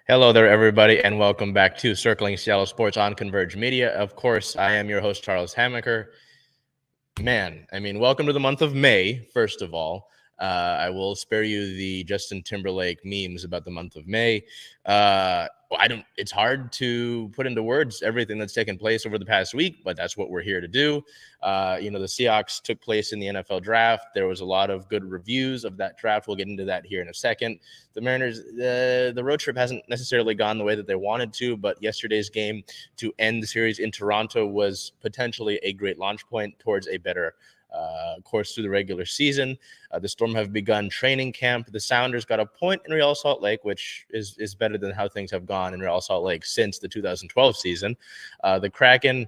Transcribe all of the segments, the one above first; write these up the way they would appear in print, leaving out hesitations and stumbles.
Hello there, everybody, and welcome back to Circling Seattle Sports on Converge Media. Of course, I am your host, Charles Hamaker. Man, welcome to the month of May, first of all. I will spare you the Justin Timberlake memes about the month of May. It's hard to put into words everything that's taken place over the past week, but that's what we're here to do. The Seahawks took place in the NFL Draft. There was a lot of good reviews of that draft. We'll get into that here in a second. The Mariners, the road trip hasn't necessarily gone the way that they wanted to, but yesterday's game to end the series in Toronto was potentially a great launch point towards a better course through the regular season. The Storm have begun training camp. The Sounders got a point in Real Salt Lake, which is better than how things have gone in Real Salt Lake since the 2012 season. The Kraken,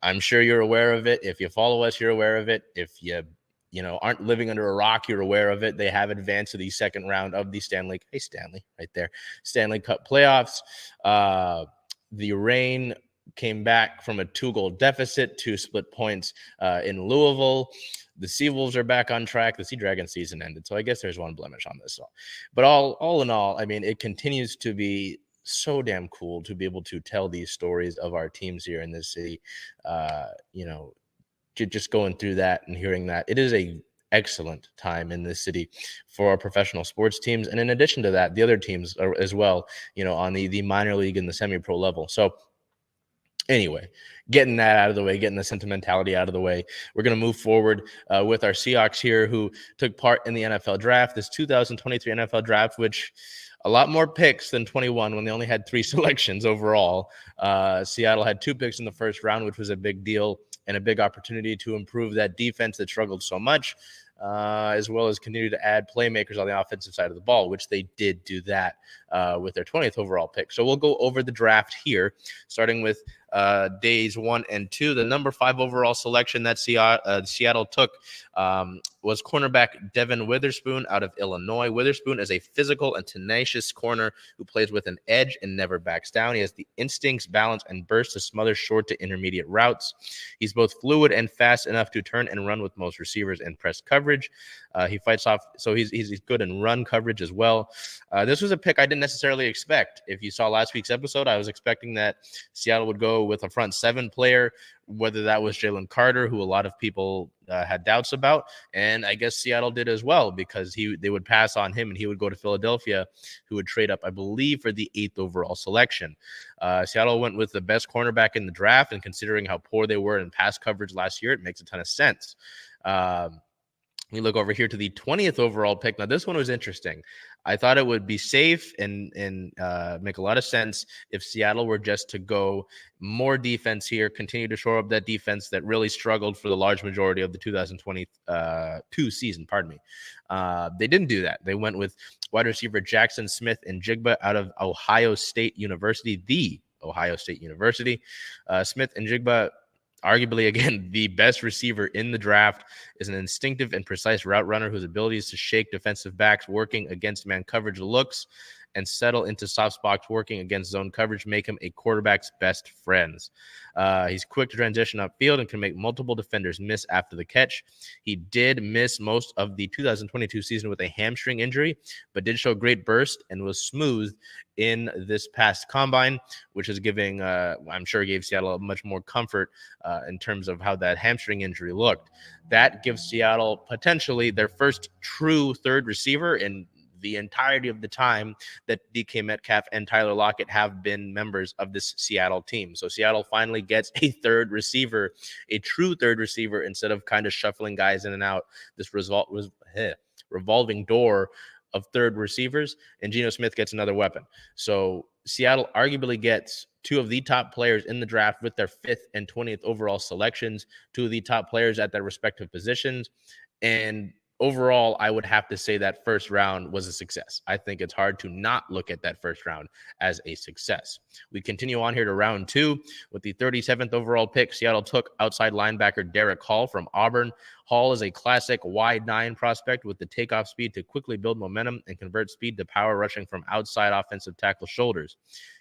I'm sure you're aware of it. If you follow us, you're aware of it. If you aren't living under a rock, you're aware of it. They have advanced to the second round of the Stanley Cup Playoffs. The Reign came back from a 2-goal deficit to split points in Louisville. The Seawolves are back on track. The Sea Dragon season ended, so I guess there's one blemish on this. But all in all, it continues to be so damn cool to be able to tell these stories of our teams here in this city. Just going through that and hearing that, it is a excellent time in this city for our professional sports teams. And in addition to that, the other teams are as well, on the minor league and the semi-pro level. So anyway, getting that out of the way, getting the sentimentality out of the way, we're going to move forward with our Seahawks here, who took part in the NFL Draft, this 2023 NFL Draft, which a lot more picks than 21 when they only had 3 selections overall. Seattle had 2 picks in the first round, which was a big deal and a big opportunity to improve that defense that struggled so much, as well as continue to add playmakers on the offensive side of the ball, which they did do that with their 20th overall pick. So we'll go over the draft here, starting with days 1 and 2. The number 5 overall selection that Seattle took was cornerback Devin Witherspoon out of Illinois. Witherspoon is a physical and tenacious corner who plays with an edge and never backs down. He has the instincts, balance, and burst to smother short to intermediate routes. He's both fluid and fast enough to turn and run with most receivers in press coverage. He fights off, so he's good in run coverage as well. This was a pick I didn't necessarily expect. If you saw last week's episode, I was expecting that Seattle would go with a front 7 player, whether that was Jalen Carter, who a lot of people had doubts about, and I guess Seattle did as well, because they would pass on him and he would go to Philadelphia, who would trade up, I believe, for the 8th overall selection. Seattle went with the best cornerback in the draft, and considering how poor they were in pass coverage last year, it makes a ton of sense. We look over here to the 20th overall pick. Now, this one was interesting. I thought it would be safe and make a lot of sense if Seattle were just to go more defense here, continue to shore up that defense that really struggled for the large majority of the 2022 season. They didn't do that. They went with wide receiver Jackson Smith-Njigba out of Ohio State University, Smith-Njigba, arguably, again, the best receiver in the draft, is an instinctive and precise route runner whose abilities to shake defensive backs working against man coverage looks and settle into soft spots working against zone coverage make him a quarterback's best friends. He's quick to transition upfield and can make multiple defenders miss after the catch. He did miss most of the 2022 season with a hamstring injury, but did show great burst and was smooth in this past combine, which is giving, I'm sure, gave Seattle much more comfort in terms of how that hamstring injury looked. That gives Seattle potentially their first true third receiver in the entirety of the time that DK Metcalf and Tyler Lockett have been members of this Seattle team. So Seattle finally gets a third receiver, a true third receiver, instead of kind of shuffling guys in and out this revolving door of third receivers, and Geno Smith gets another weapon. So Seattle arguably gets 2 of the top players in the draft with their 5th and 20th overall selections, 2 of the top players at their respective positions. And overall, I would have to say that first round was a success. I think it's hard to not look at that first round as a success. We continue on here to round 2 with the 37th overall pick. Seattle took outside linebacker Derek Hall from Auburn. Hall is a classic wide 9 prospect with the takeoff speed to quickly build momentum and convert speed to power, rushing from outside offensive tackle shoulders.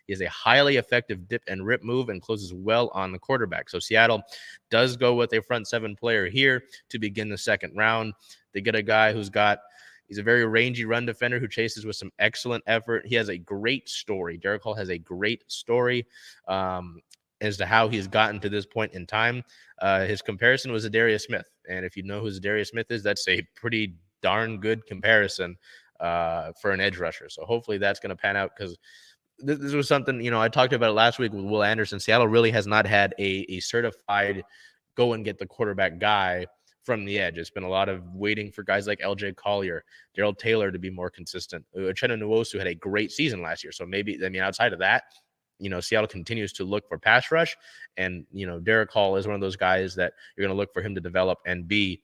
He has a highly effective dip and rip move and closes well on the quarterback. So Seattle does go with a front 7 player here to begin the second round. They get a guy he's a very rangy run defender who chases with some excellent effort. He has a great story. Derek Hall has a great story as to how he's gotten to this point in time. His comparison was Zadarius Smith. And if you know who Zadarius Smith is, that's a pretty darn good comparison for an edge rusher. So hopefully that's going to pan out, because this was something, I talked about it last week with Will Anderson. Seattle really has not had a certified go and get the quarterback guy from the edge. It's been a lot of waiting for guys like LJ Collier, Darrell Taylor to be more consistent. Uchenna Nwosu had a great season last year. So maybe, outside of that, Seattle continues to look for pass rush. And, Derek Hall is one of those guys that you're going to look for him to develop and be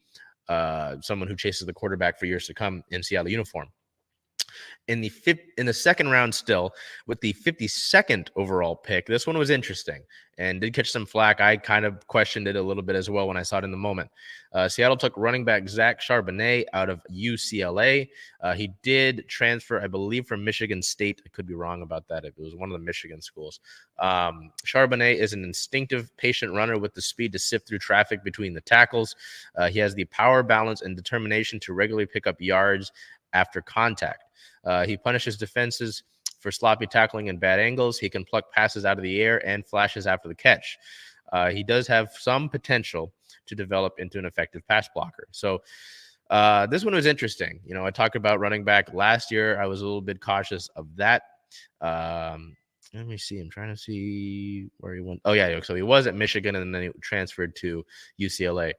someone who chases the quarterback for years to come in Seattle uniform. In the second round, still with the 52nd overall pick, this one was interesting and did catch some flack. I kind of questioned it a little bit as well when I saw it in the moment. Seattle took running back Zach Charbonnet out of UCLA. He did transfer, I believe, from Michigan State. I could be wrong about that. It was one of the Michigan schools. Charbonnet is an instinctive, patient runner with the speed to sift through traffic between the tackles. He has the power, balance, and determination to regularly pick up yards after contact. He punishes defenses for sloppy tackling and bad angles. He can pluck passes out of the air and flashes after the catch. He does have some potential to develop into an effective pass blocker. So this one was interesting. I talked about running back last year. I was a little bit cautious of that. Let me see. I'm trying to see where he went. Oh, yeah. So he was at Michigan, and then he transferred to UCLA.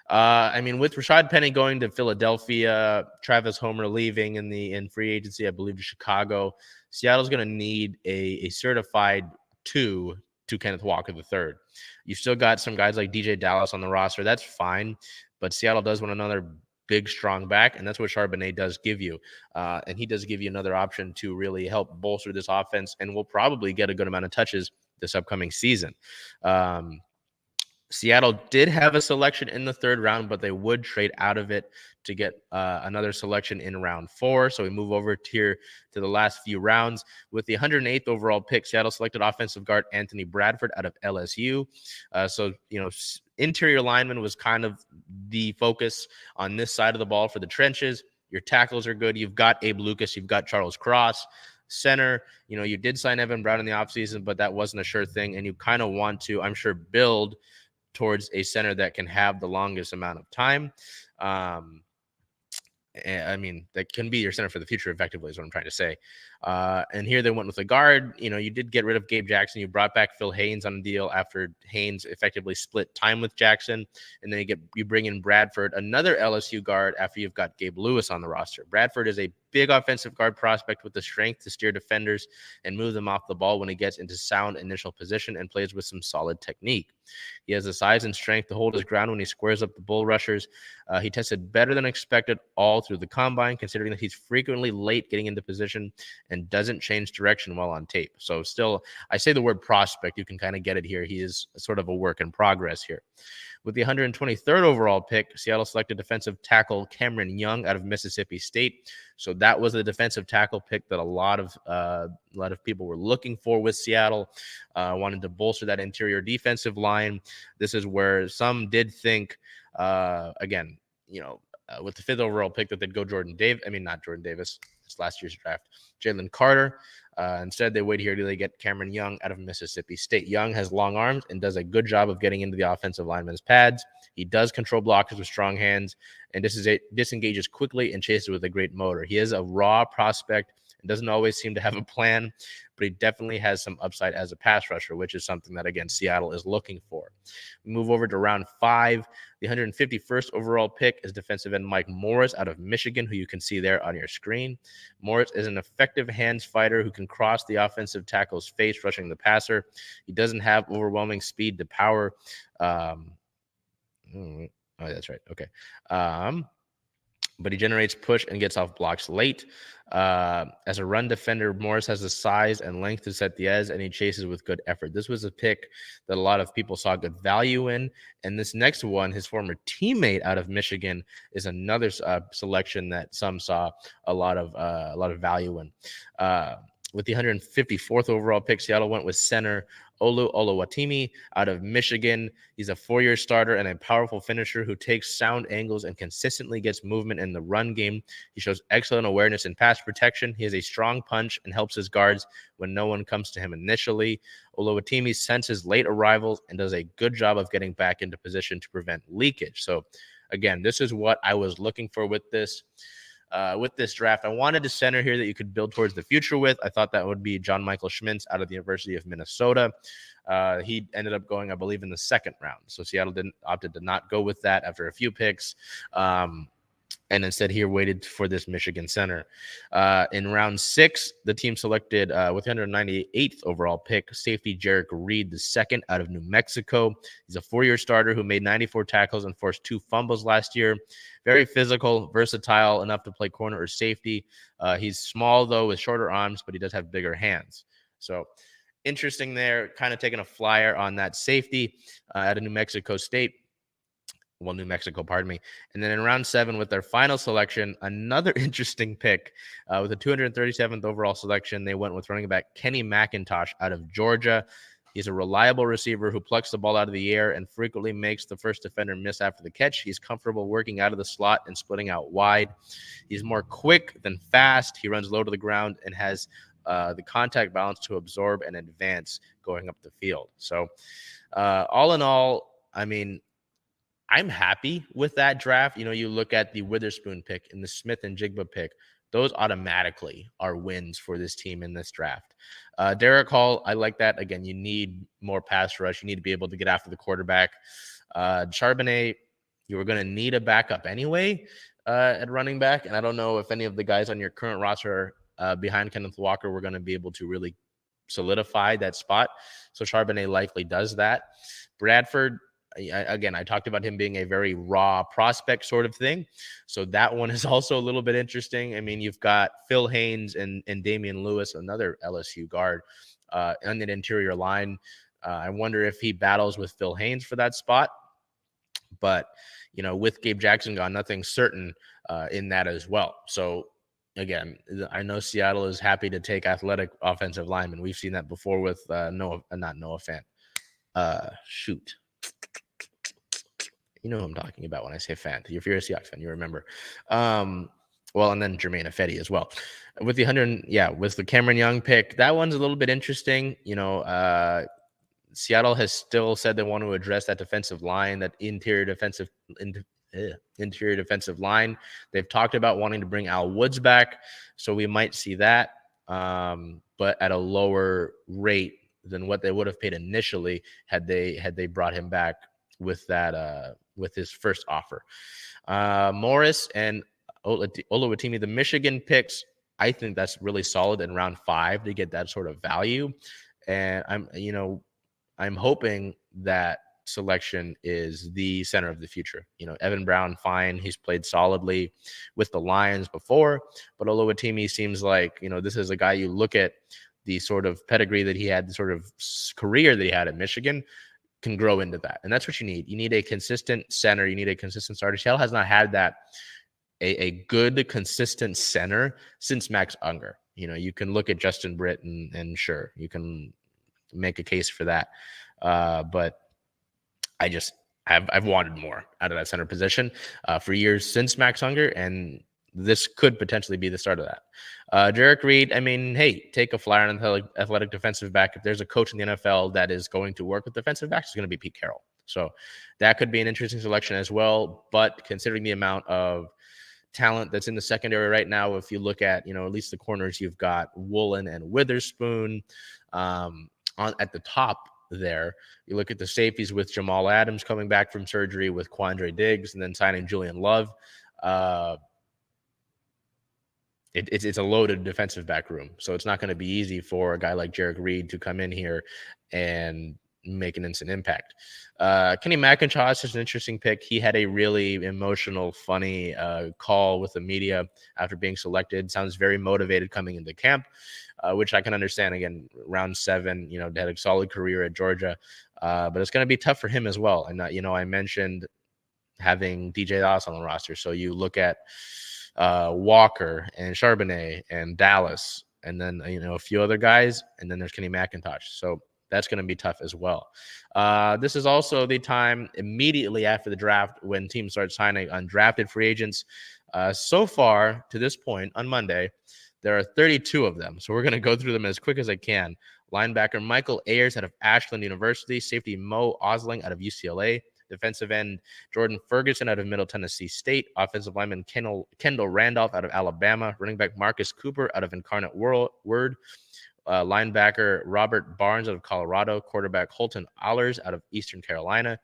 With Rashad Penny going to Philadelphia, Travis Homer leaving in free agency, I believe, to Chicago, Seattle's going to need a certified 2 to Kenneth Walker III. You've still got some guys like DJ Dallas on the roster. That's fine, but Seattle does want another big, strong back, and that's what Charbonnet does give you. And he does give you another option to really help bolster this offense, and will probably get a good amount of touches this upcoming season. Seattle did have a selection in the third round, but they would trade out of it to get another selection in round 4. So we move over here to the last few rounds. With the 108th overall pick, Seattle selected offensive guard Anthony Bradford out of LSU. Interior lineman was kind of the focus on this side of the ball for the trenches. Your tackles are good. You've got Abe Lucas. You've got Charles Cross. Center, you did sign Evan Brown in the offseason, but that wasn't a sure thing. And you kind of want to, I'm sure, build towards a center that can have the longest amount of time. That can be your center for the future, effectively, is what I'm trying to say. And here they went with a guard. You did get rid of Gabe Jackson. You brought back Phil Haynes on a deal after Haynes effectively split time with Jackson. And then you bring in Bradford, another LSU guard, after you've got Gabe Lewis on the roster. Bradford is a big offensive guard prospect with the strength to steer defenders and move them off the ball when he gets into sound initial position and plays with some solid technique. He has the size and strength to hold his ground when he squares up the bull rushers. He tested better than expected all through the combine, considering that he's frequently late getting into position and doesn't change direction while on tape. So still, I say the word prospect, you can kind of get it here. He is sort of a work in progress here. With the 123rd overall pick, Seattle selected defensive tackle Cameron Young out of Mississippi State. So that was the defensive tackle pick that a lot of people were looking for with Seattle. Wanted to bolster that interior defensive line. This is where some did think, with the 5th overall pick, that they'd go not Jordan Davis. It's last year's draft. Jalen Carter. Instead, they wait here till they get Cameron Young out of Mississippi State. Young has long arms and does a good job of getting into the offensive lineman's pads. He does control blockers with strong hands and disengages quickly and chases with a great motor. He is a raw prospect and doesn't always seem to have a plan, but he definitely has some upside as a pass rusher, which is something that, again, Seattle is looking for. We move over to round 5. The 151st overall pick is defensive end Mike Morris out of Michigan, who you can see there on your screen. Morris is an effective hands fighter who can cross the offensive tackle's face, rushing the passer. He doesn't have overwhelming speed to power. That's right. Okay. but he generates push and gets off blocks late. As a run defender, Morris has the size and length to set the edge, and he chases with good effort. This was a pick that a lot of people saw good value in. And this next one, his former teammate out of Michigan, is another selection that some saw a lot of value in. With the 154th overall pick, Seattle went with center Olu Oluwatimi out of Michigan. He's a 4-year starter and a powerful finisher who takes sound angles and consistently gets movement in the run game. He shows excellent awareness in pass protection. He has a strong punch and helps his guards when no one comes to him initially. Oluwatimi senses late arrivals and does a good job of getting back into position to prevent leakage. So, again, this is what I was looking for with this. With this draft, I wanted a center here that you could build towards the future with. I thought that would be John Michael Schmintz out of the University of Minnesota. He ended up going, I believe, in the second round. So Seattle opted to not go with that after a few picks. And instead here waited for this Michigan center. In round 6, the team selected with the 198th overall pick, safety Jarek Reed, the second out of New Mexico. He's a 4-year starter who made 94 tackles and forced 2 fumbles last year. Very physical, versatile, enough to play corner or safety. He's small, though, with shorter arms, but he does have bigger hands. So interesting there, kind of taking a flyer on that safety out of New Mexico State. Well, New Mexico, pardon me. And then in round 7, with their final selection, another interesting pick with the 237th overall selection, they went with running back Kenny McIntosh out of Georgia. He's a reliable receiver who plucks the ball out of the air and frequently makes the first defender miss after the catch. He's comfortable working out of the slot and splitting out wide. He's more quick than fast. He runs low to the ground and has the contact balance to absorb and advance going up the field. So all in all, I mean, I'm happy with that draft. You know, you look at the Witherspoon pick and the Smith-Njigba pick. Those automatically are wins for this team in this draft. Derek Hall, I like that. Again, you need more pass rush. You need to be able to get after the quarterback. Charbonnet, you were going to need a backup anyway at running back. And I don't know if any of the guys on your current roster behind Kenneth Walker were going to be able to really solidify that spot. So Charbonnet likely does that. Bradford, again, I talked about him being a very raw prospect sort of thing. So that one is also a little bit interesting. I mean, you've got Phil Haynes and Damian Lewis, another LSU guard, on the interior line. I wonder if he battles with Phil Haynes for that spot. But, you know, with Gabe Jackson gone, nothing's certain in that as well. So, again, I know Seattle is happy to take athletic offensive linemen. We've seen that before with not Noah Fant. You know who I'm talking about when I say Fant. If you're a Seahawks fan, you remember. Well, and then Jermaine Ifedi as well. With the with the Cameron Young pick, that one's a little bit interesting. You know, Seattle has still said they want to address that defensive line, that interior defensive line. They've talked about wanting to bring Al Woods back, so we might see that, but at a lower rate than what they would have paid initially had they brought him back with that with his first offer. Morris and Oluwatimi, the Michigan picks, I think that's really solid in round 5 to get that sort of value. And I'm hoping that selection is the center of the future. You know, Evan Brown, fine. He's played solidly with the Lions before, but Oluwatimi seems like, you know, this is a guy you look at the sort of pedigree that he had, the sort of career that he had at Michigan, can grow into that. And that's what you need. You need a consistent center. You need a consistent starter. Seattle has not had that, a good, consistent center since Max Unger. You know, you can look at Justin Britt and sure, you can make a case for that. But I've wanted more out of that center position for years since Max Unger, and this could potentially be the start of that. Jarek Reed, I mean, hey, take a flyer on the athletic defensive back. If there's a coach in the NFL that is going to work with defensive backs, it's going to be Pete Carroll. So that could be an interesting selection as well. But considering the amount of talent that's in the secondary right now, if you look at, you know, at least the corners, you've got Woolen and Witherspoon at the top there. You look at the safeties with Jamal Adams coming back from surgery, with Quandre Diggs, and then signing Julian Love. It's a loaded defensive back room. So it's not going to be easy for a guy like Jarek Reed to come in here and, make an instant impact. Kenny McIntosh is an interesting pick. He had a really emotional, funny call with the media after being selected. Sounds very motivated coming into camp, which I can understand. Again, round 7, had a solid career at Georgia, but it's going to be tough for him as well. And, I mentioned having DJ Doss on the roster. So you look at Walker and Charbonnet and Dallas, and then, a few other guys, and then there's Kenny McIntosh. So that's going to be tough as well. This is also the time immediately after the draft when teams start signing undrafted free agents. So far to this point on Monday, there are 32 of them. So we're going to go through them as quick as I can. Linebacker Michael Ayers out of Ashland University. Safety Mo Osling out of UCLA. Defensive end Jordan Ferguson out of Middle Tennessee State. Offensive lineman Kendall Randolph out of Alabama. Running back Marcus Cooper out of Incarnate Word. Linebacker Robert Barnes out of Colorado. Quarterback Holton Allers out of Eastern Carolina.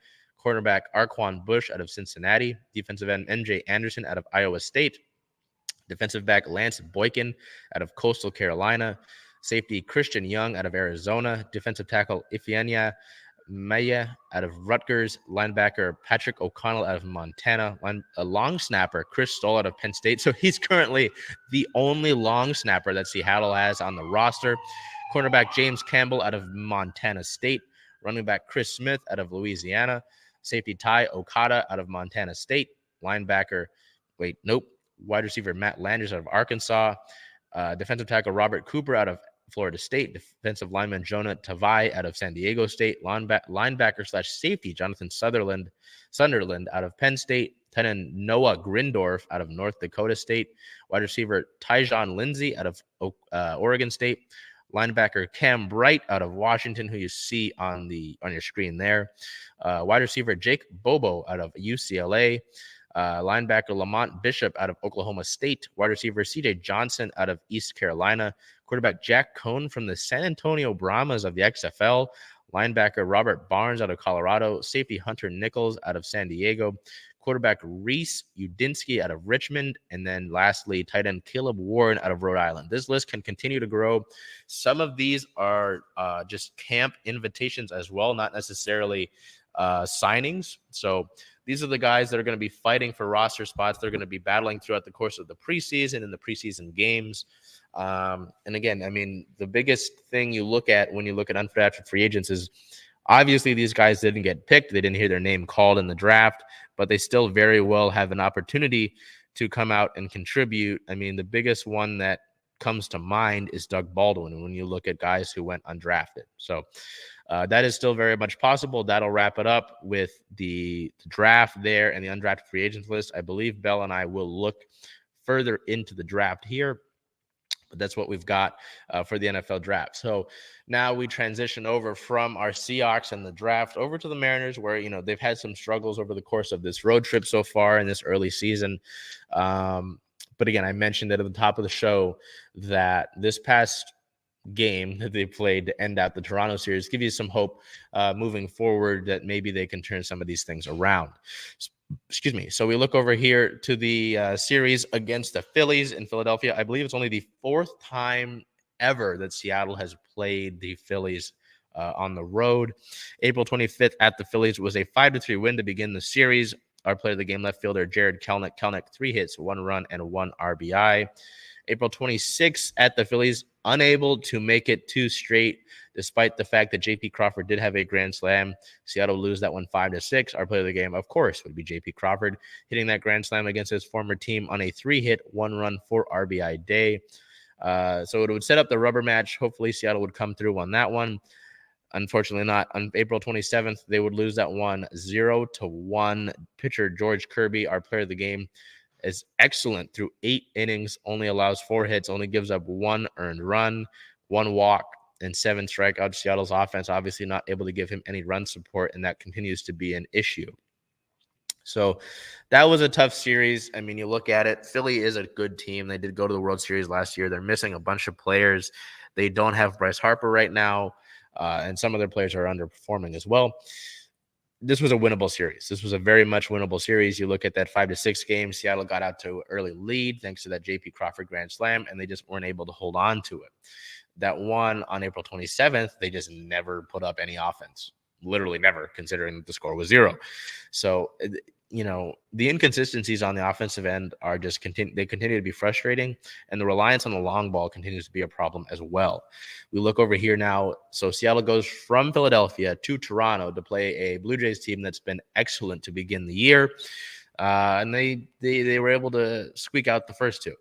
Cornerback Arquan Bush out of Cincinnati. Defensive end MJ Anderson out of Iowa State. Defensive back Lance Boykin out of Coastal Carolina. Safety Christian Young out of Arizona. Defensive tackle Ifeanya Maya out of Rutgers. Linebacker Patrick O'Connell out of Montana. A long snapper Chris Stoll out of Penn State. So he's currently the only long snapper that Seattle has on the roster. Cornerback James Campbell out of Montana State. Running back Chris Smith out of Louisiana. Safety Ty Okada out of Montana State. Wide receiver Matt Landers out of Arkansas. Defensive tackle Robert Cooper out of Florida State. Defensive lineman Jonah Tavai out of San Diego State. Linebacker/safety Jonathan Sunderland out of Penn State. Tight end Noah Grindorf out of North Dakota State. Wide receiver Tyjon Lindsey out of Oregon State. Linebacker Cam Bright out of Washington, who you see on your screen there. Wide receiver Jake Bobo out of UCLA. Linebacker Lamont Bishop out of Oklahoma State. Wide receiver CJ Johnson out of East Carolina. Quarterback Jack Cohn from the San Antonio Brahmas of the XFL. Linebacker Robert Barnes out of Colorado. Safety Hunter Nichols out of San Diego. Quarterback Reese Udinsky out of Richmond. And then lastly, tight end Caleb Warren out of Rhode Island. This list can continue to grow. Some of these are just camp invitations as well, not necessarily signings. So these are the guys that are going to be fighting for roster spots. They're going to be battling throughout the course of the preseason and the preseason games. And again, I mean, the biggest thing you look at when you look at undrafted free agents is obviously these guys didn't get picked. They didn't hear their name called in the draft, but they still very well have an opportunity to come out and contribute. I mean, the biggest one that comes to mind is Doug Baldwin when you look at guys who went undrafted. So that is still very much possible. That'll wrap it up with the draft there and the undrafted free agents list. I believe Bell and I will look further into the draft here, but that's what we've got for the NFL draft. So now we transition over from our Seahawks and the draft over to the Mariners, where, they've had some struggles over the course of this road trip so far in this early season. But again, I mentioned that at the top of the show that this past game that they played to end out the Toronto series give you some hope moving forward that maybe they can turn some of these things around. Excuse me. So we look over here to the series against the Phillies in Philadelphia. I believe it's only the 4th time ever that Seattle has played the Phillies on the road. April 25th at the Phillies was a 5-3 win to begin the series. Our player of the game, left fielder Jared Kelnick. Kelnick, 3 hits, 1 run, and 1 RBI. April 26th at the Phillies, unable to make it 2 straight, despite the fact that J.P. Crawford did have a grand slam. Seattle lose that one 5-6. Our player of the game, of course, would be J.P. Crawford, hitting that grand slam against his former team on a 3-hit, 1-run, 4 RBI day. So it would set up the rubber match. Hopefully Seattle would come through on that one. Unfortunately not. On April 27th, they would lose that one 0-1. Pitcher George Kirby, our player of the game, is excellent through 8 innings, only allows 4 hits, only gives up 1 earned run, 1 walk, and 7 strikeouts. Seattle's offense obviously not able to give him any run support, and that continues to be an issue. So that was a tough series. I mean, you look at it, Philly is a good team. They did go to the World Series last year. They're missing a bunch of players. They don't have Bryce Harper right now, and some of their players are underperforming as well. This was a winnable series. This was a very much winnable series. You look at that 5-6 game, Seattle got out to an early lead thanks to that J.P. Crawford grand slam, and they just weren't able to hold on to it. That one on April 27th, they just never put up any offense. literally never, considering that the score was 0. So, the inconsistencies on the offensive end are just they continue to be frustrating, and the reliance on the long ball continues to be a problem as well. We look over here now. So Seattle goes from Philadelphia to Toronto to play a Blue Jays team that's been excellent to begin the year. And they were able to squeak out the first two.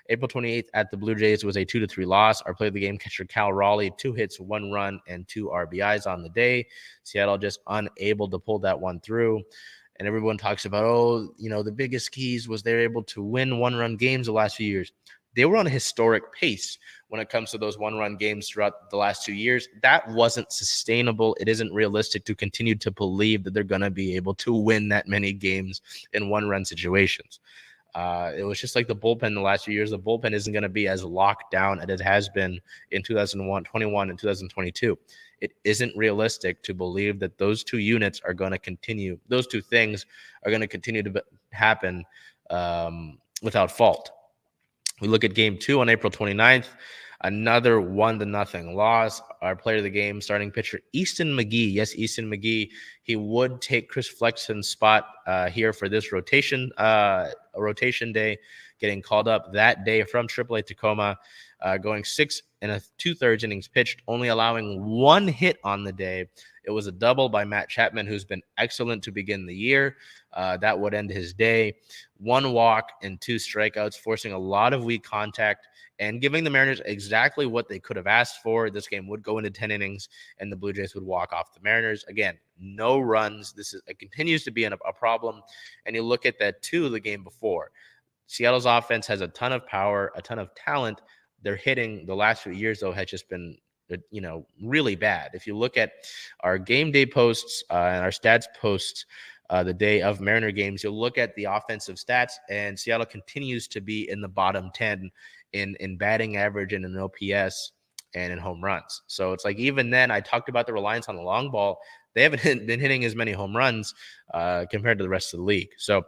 April 28th at the Blue Jays was a 2-3 loss. Our play of the game catcher Cal Raleigh, 2 hits, 1 run, and 2 RBIs on the day. Seattle just unable to pull that one through. And everyone talks about, the biggest keys was they're able to win 1-run games the last few years. They were on a historic pace when it comes to those 1-run games throughout the last 2 years. That wasn't sustainable. It isn't realistic to continue to believe that they're going to be able to win that many games in 1-run situations. It was just like the bullpen the last few years. The bullpen isn't going to be as locked down as it has been in 2021 and 2022. It isn't realistic to believe that those two units are going to continue. Those two things are going to continue to happen without fault. We look at game 2 on April 29th. Another 1-0 loss. Our player of the game, starting pitcher Easton McGee. Yes, Easton McGee. He would take Chris Flexen's spot here for this rotation day, getting called up that day from AAA Tacoma, going 6 2/3 innings pitched, only allowing 1 hit on the day. It was a double by Matt Chapman, who's been excellent to begin the year. That would end his day. 1 walk and 2 strikeouts, forcing a lot of weak contact and giving the Mariners exactly what they could have asked for. This game would go into 10 innings, and the Blue Jays would walk off the Mariners. Again, no runs. It continues to be a problem. And you look at that, too, the game before. Seattle's offense has a ton of power, a ton of talent. Their hitting the last few years, though, has just been really bad. If you look at our game day posts and our stats posts the day of Mariner games, you'll look at the offensive stats, and Seattle continues to be in the bottom 10 in batting average and in OPS and in home runs. So it's like, even then, I talked about the reliance on the long ball. They haven't been hitting as many home runs compared to the rest of the league. So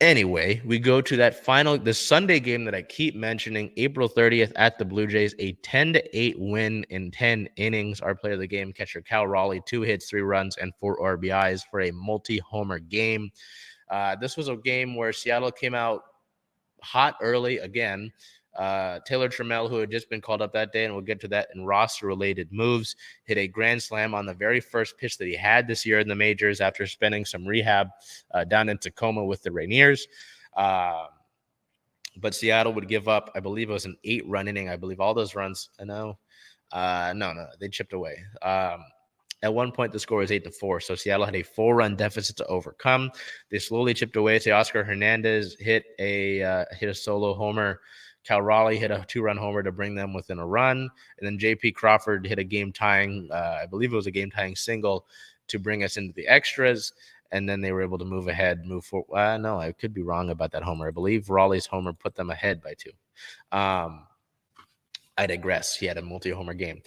anyway, we go to the Sunday game that I keep mentioning, April 30th at the Blue Jays, a 10-8 win in 10 innings. Our player of the game, catcher Cal Raleigh, 2 hits, 3 runs, and 4 RBIs for a multi-homer game. This was a game where Seattle came out hot early again. Taylor Trammell, who had just been called up that day, and we'll get to that in roster-related moves, hit a grand slam on the very first pitch that he had this year in the majors after spending some rehab down in Tacoma with the Rainiers. But Seattle would give up, I believe it was an 8-run inning. I believe all those runs, no, they chipped away. At one point, the score was 8-4, so Seattle had a 4-run deficit to overcome. They slowly chipped away. Teoscar Hernandez hit a solo homer. Cal Raleigh hit a 2-run homer to bring them within a run. And then J.P. Crawford hit a game-tying, I believe it was a game-tying single to bring us into the extras. And then they were able to move forward. No, I could be wrong about that homer. I believe Raleigh's homer put them ahead by 2. I digress. He had a multi-homer game.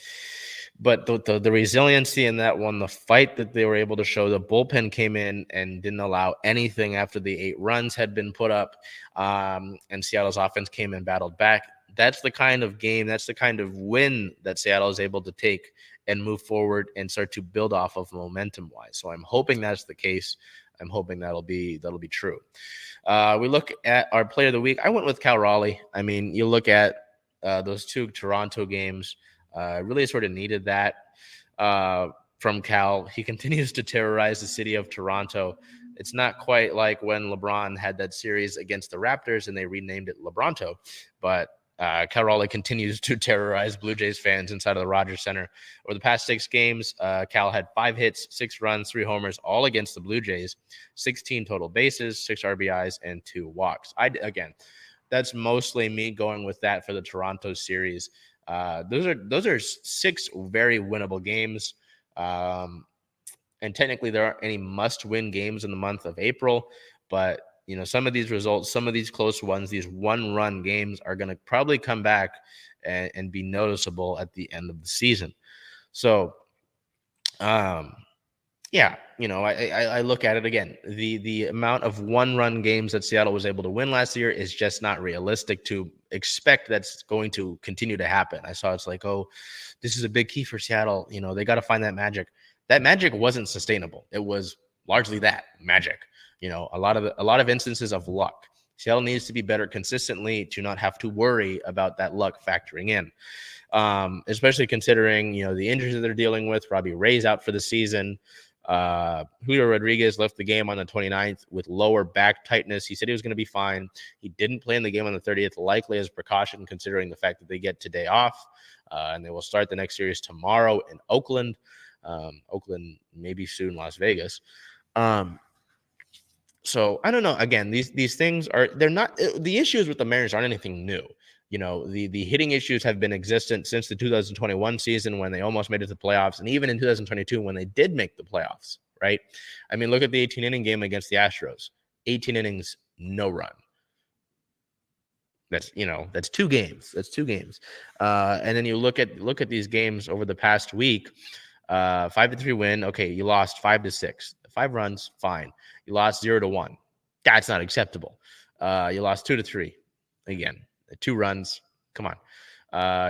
But the resiliency in that one, the fight that they were able to show, the bullpen came in and didn't allow anything after the 8 runs had been put up, and Seattle's offense came and battled back. That's the kind of game, that's the kind of win that Seattle is able to take and move forward and start to build off of momentum-wise. So I'm hoping that's the case. I'm hoping that'll be true. We look at our player of the week. I went with Cal Raleigh. I mean, you look at those 2 Toronto games. Really sort of needed that from Cal. He continues to terrorize the city of Toronto. It's not quite like when LeBron had that series against the Raptors and they renamed it LeBronto, but Cal Raleigh continues to terrorize Blue Jays fans inside of the Rogers Center. Over the past 6 games, Cal had 5 hits, 6 runs, 3 homers, all against the Blue Jays, 16 total bases, 6 RBIs, and 2 walks. Again, that's mostly me going with that for the Toronto series. Those are 6 very winnable games. And technically there aren't any must-win games in the month of April, but some of these results, some of these close ones, these 1-run games are going to probably come back and be noticeable at the end of the season. So, yeah, I look at it again. The amount of 1-run games that Seattle was able to win last year is just not realistic to expect that's going to continue to happen. I saw it's like, oh, this is a big key for Seattle. They got to find that magic. that magic wasn't sustainable. It was largely that magic. A lot of instances of luck. Seattle needs to be better consistently to not have to worry about that luck factoring in, especially considering the injuries that they're dealing with. Robbie Ray's out for the season. Julio Rodriguez left the game on the 29th with lower back tightness. He said he was going to be fine. He didn't play in the game on the 30th, likely as precaution, considering the fact that they get today off, and they will start the next series tomorrow in Oakland. Oakland, maybe soon Las Vegas. So I don't know. Again, these things they're not the issues with the Mariners aren't anything new. The hitting issues have been existent since the 2021 season when they almost made it to the playoffs, and even in 2022 when they did make the playoffs, right? I mean, look at the 18-inning game against the Astros. 18 innings, no run. That's 2 games. That's 2 games. And then you look at these games over the past week. 5-3 win. Okay, you lost 5-6. 5 runs, fine. You lost 0-1. That's not acceptable. You lost 2-3. Again, 2 runs. Come on.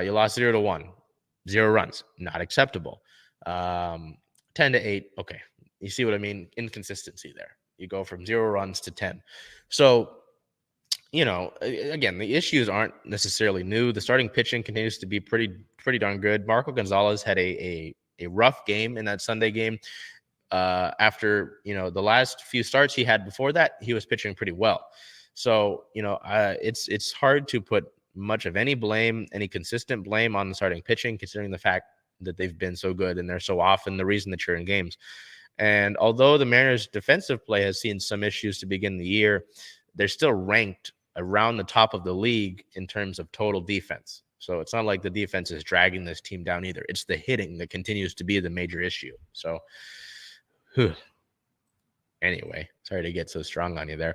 You lost 0-1. 0 runs. Not acceptable. 10-8. Okay. You see what I mean? Inconsistency there. You go from 0 runs to 10. So, again, the issues aren't necessarily new. The starting pitching continues to be pretty darn good. Marco Gonzalez had a rough game in that Sunday game. After the last few starts he had before that, he was pitching pretty well. So it's hard to put much of any consistent blame on the starting pitching, considering the fact that they've been so good and they're so often the reason that you're in games. And although the Mariners' defensive play has seen some issues to begin the year, they're still ranked around the top of the league in terms of total defense. So it's not like the defense is dragging this team down either. It's the hitting that continues to be the major issue. So anyway, sorry to get so strong on you there.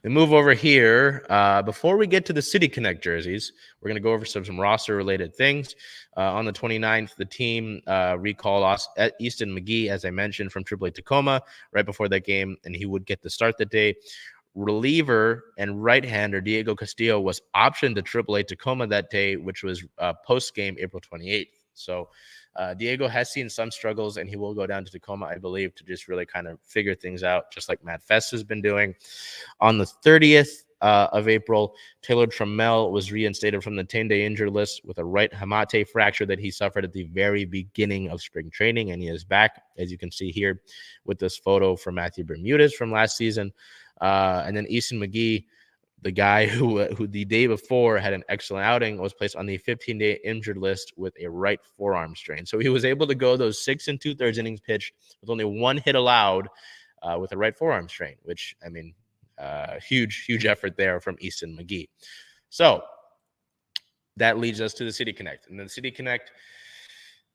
We move over here. Before we get to the City Connect jerseys, we're going to go over some roster-related things. On the 29th, the team recalled Smith-Njigba, as I mentioned, from AAA Tacoma right before that game, and he would get the start that day. Reliever and right-hander Diego Castillo was optioned to AAA Tacoma that day, which was post-game April 28th. So Diego has seen some struggles, and he will go down to Tacoma, I believe, to just really kind of figure things out, just like Matt Fest has been doing. On the 30th of April, Taylor Trammell was reinstated from the 10-day injured list with a right hamate fracture that he suffered at the very beginning of spring training, and he is back, as you can see here, with this photo from Matthew Bermudez from last season. And then Smith-Njigba, the guy who the day before had an excellent outing, was placed on the 15-day injured list with a right forearm strain. So he was able to go those 6 2/3 innings pitched with only 1 hit allowed with a right forearm strain, which, I mean, huge effort there from Smith-Njigba. So that leads us to the City Connect. And then the City Connect,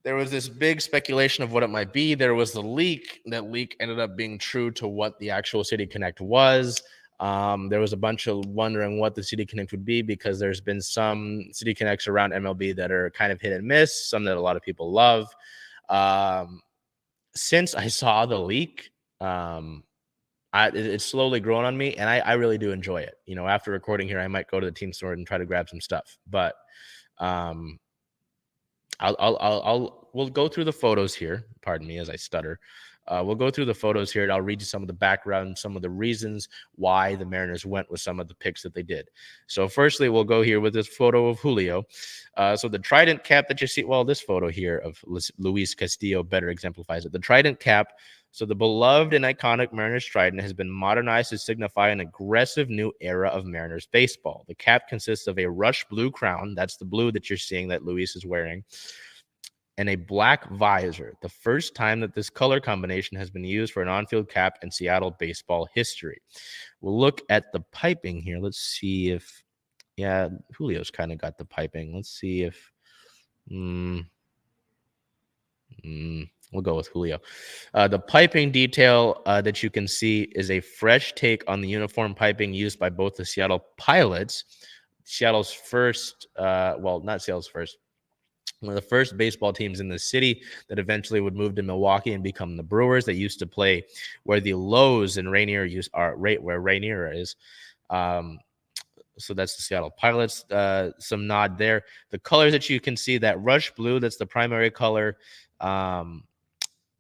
there was this big speculation of what it might be. There was the leak. That leak ended up being true to what the actual City Connect was. There was a bunch of wondering what the City Connect would be because there's been some City Connects around MLB that are kind of hit and miss, some that a lot of people love. Since I saw the leak, it's slowly grown on me, and I really do enjoy it. After recording here, I might go to the team store and try to grab some stuff. But we'll go through the photos here. Pardon me as I stutter. We'll go through the photos here, and I'll read you some of the background, some of the reasons why the Mariners went with some of the picks that they did. So firstly, we'll go here with this photo of Julio. So the Trident cap that you see, well, this photo here of Luis Castillo better exemplifies it. The Trident cap, so the beloved and iconic Mariners Trident has been modernized to signify an aggressive new era of Mariners baseball. The cap consists of a rush blue crown, that's the blue that you're seeing that Luis is wearing, and a black visor, the first time that this color combination has been used for an on-field cap in Seattle baseball history. We'll look at the piping here. Let's see if, yeah, Julio's kind of got the piping. Let's see if, we'll go with Julio. The piping detail that you can see is a fresh take on the uniform piping used by both the Seattle Pilots, Seattle's first, not Seattle's first, one of the first baseball teams in the city that eventually would move to Milwaukee and become the Brewers. That used to play where the Lowe's and Rainier are right where Rainier is. So that's the Seattle Pilots. Some nod there. The colors that you can see, that rush blue, that's the primary color. And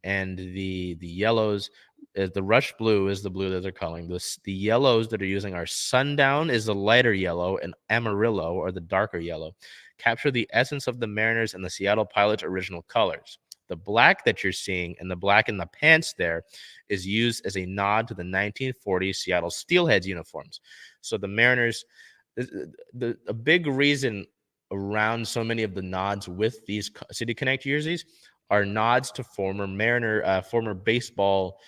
and the yellows. The rush blue is the blue that they're calling this. The yellows that are using are sundown is the lighter yellow, and amarillo, or the darker yellow, capture the essence of the Mariners and the Seattle Pilots' original colors. The black that you're seeing and the black in the pants there is used as a nod to the 1940s Seattle Steelheads uniforms. So the Mariners, a big reason around so many of the nods with these City Connect jerseys are nods to former baseball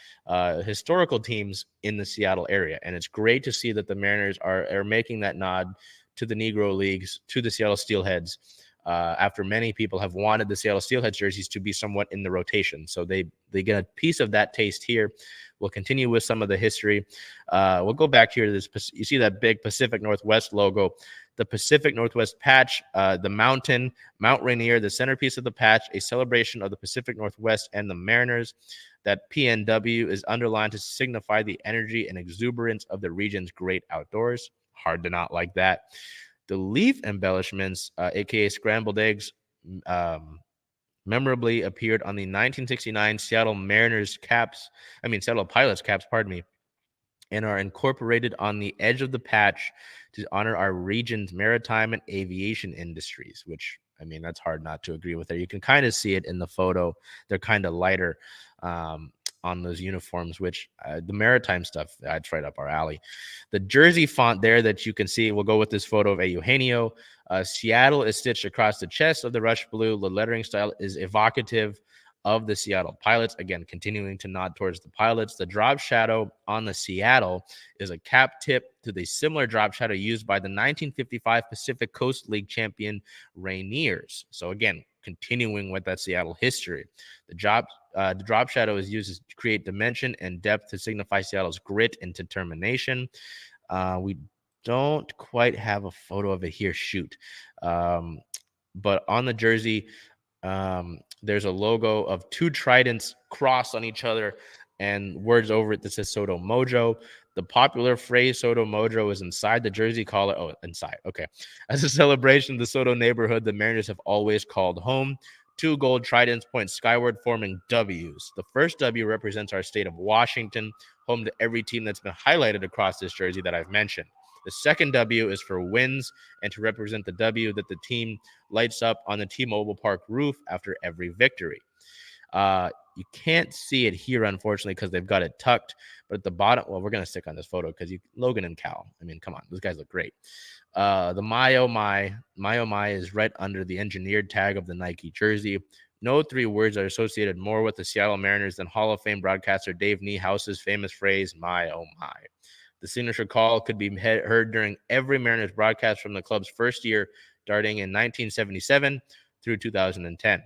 historical teams in the Seattle area. And it's great to see that the Mariners are making that nod to the Negro Leagues, to the Seattle Steelheads, after many people have wanted the Seattle Steelheads jerseys to be somewhat in the rotation. So they get a piece of that taste here. We'll continue with some of the history. We'll go back here to this. You see that big Pacific Northwest logo, the Pacific Northwest patch, the mountain, Mount Rainier, the centerpiece of the patch, a celebration of the Pacific Northwest and the Mariners. That PNW is underlined to signify the energy and exuberance of the region's great outdoors. Hard to not like that. The leaf embellishments, aka scrambled eggs, memorably appeared on the 1969 Seattle Pilots caps, and are incorporated on the edge of the patch to honor our region's maritime and aviation industries, which, I mean, that's hard not to agree with there. You can kind of see it in the photo. They're kind of lighter on those uniforms, which the maritime stuff, that's right up our alley. The jersey font there that you can see, we'll go with this photo of Eugenio. Seattle is stitched across the chest of the rush blue. The lettering style is evocative of the Seattle Pilots. Again, continuing to nod towards the Pilots. The drop shadow on the Seattle is a cap tip to the similar drop shadow used by the 1955 Pacific Coast League champion Rainiers. So again, continuing with that Seattle history. The drop shadow is used to create dimension and depth to signify Seattle's grit and determination. We don't quite have a photo of it here. But on the jersey, there's a logo of two tridents crossed on each other and words over it that says Soto Mojo. The popular phrase Soto Mojo is inside the jersey collar. Oh, inside. Okay. As a celebration of the Soto neighborhood, the Mariners have always called home. Two gold tridents point skyward, forming W's. The first W represents our state of Washington, home to every team that's been highlighted across this jersey that I've mentioned. The second W is for wins and to represent the W that the team lights up on the T-Mobile Park roof after every victory. You can't see it here, unfortunately, because they've got it tucked. But at the bottom, well, we're going to stick on this photo because Logan and Cal. I mean, come on. Those guys look great. The My Oh My is right under the engineered tag of the Nike jersey. No three words are associated more with the Seattle Mariners than Hall of Fame broadcaster Dave Niehause's famous phrase, My Oh My. The signature call could be heard during every Mariners broadcast from the club's first year, starting in 1977 through 2010.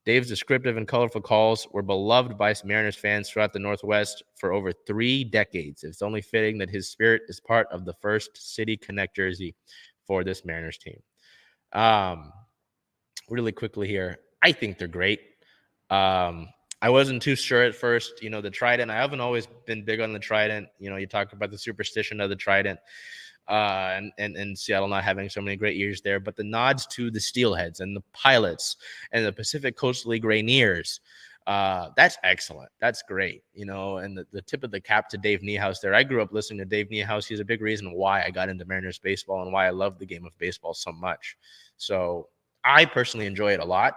Dave's descriptive and colorful calls were beloved by Mariners fans throughout the Northwest for over 3 decades. It's only fitting that his spirit is part of the first City Connect jersey for this Mariners team. Really quickly here, I think they're great. I wasn't too sure at first, the trident. I haven't always been big on the trident. You talk about the superstition of the trident and Seattle not having so many great years there. But the nods to the Steelheads and the Pilots and the Pacific Coast League Rainiers, that's excellent. That's great, and the tip of the cap to Dave Niehause there. I grew up listening to Dave Niehause. He's a big reason why I got into Mariners baseball and why I love the game of baseball so much. So I personally enjoy it a lot.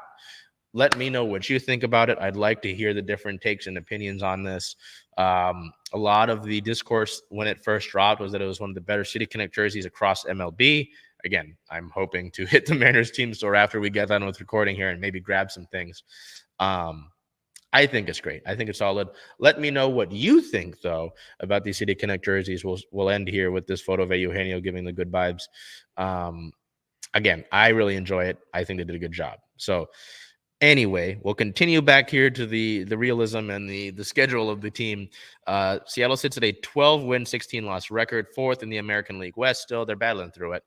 Let me know what you think about it. I'd like to hear the different takes and opinions on this. A lot of the discourse when it first dropped was that it was one of the better City Connect jerseys across MLB. Again, I'm hoping to hit the Mariners team store after we get done with recording here and maybe grab some things. I think it's great. I think it's solid. Let me know what you think, though, about these City Connect jerseys. We'll end here with this photo of Eugenio giving the good vibes. Again, I really enjoy it. I think they did a good job. So anyway, we'll continue back here to the realism and the schedule of the team. Seattle sits at a 12-win, 16-loss record, 4th in the American League West. Still, they're battling through it.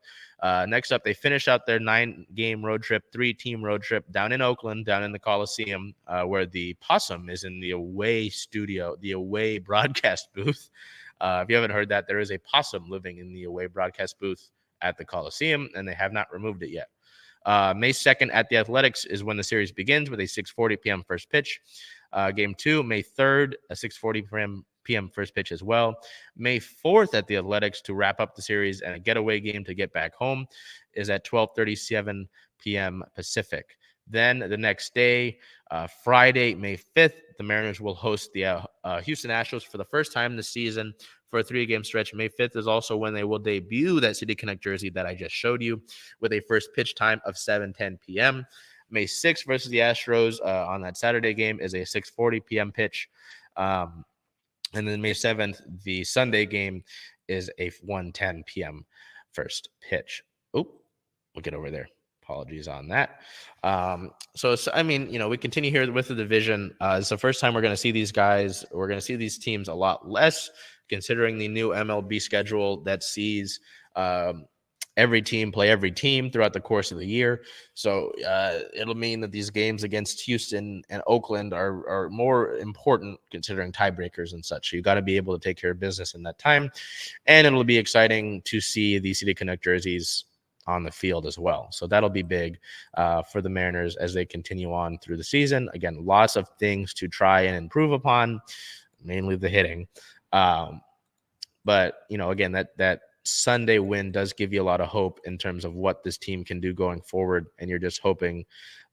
Next up, they finish out their 9-game road trip, 3-team road trip down in Oakland, down in the Coliseum, where the Possum is in the away studio, the away broadcast booth. If you haven't heard that, there is a possum living in the away broadcast booth at the Coliseum, and they have not removed it yet. May 2nd at the Athletics is when the series begins with a 6:40 p.m. first pitch. Game 2, May 3rd, a 6:40 p.m. first pitch as well. May 4th at the Athletics to wrap up the series, and a getaway game to get back home is at 12:37 p.m. Pacific. Then the next day, Friday, May 5th, the Mariners will host the Houston Astros for the first time this season for a 3-game stretch. May 5th is also when they will debut that City Connect jersey that I just showed you with a first pitch time of 7:10 p.m. May 6th versus the Astros on that Saturday game is a 6:40 p.m. pitch. And then May 7th, the Sunday game is a 1:10 p.m. first pitch. Oh, we'll get over there. Apologies on that. So I mean, we continue here with the division. It's the first time we're going to see these guys. We're going to see these teams a lot less, considering the new MLB schedule that sees every team play every team throughout the course of the year. So it'll mean that these games against Houston and Oakland are more important, considering tiebreakers and such. So you got to be able to take care of business in that time. And it'll be exciting to see the City Connect jerseys on the field as well. So that'll be big for the Mariners as they continue on through the season. Again, lots of things to try and improve upon, mainly the hitting. But, again, that Sunday win does give you a lot of hope in terms of what this team can do going forward. And you're just hoping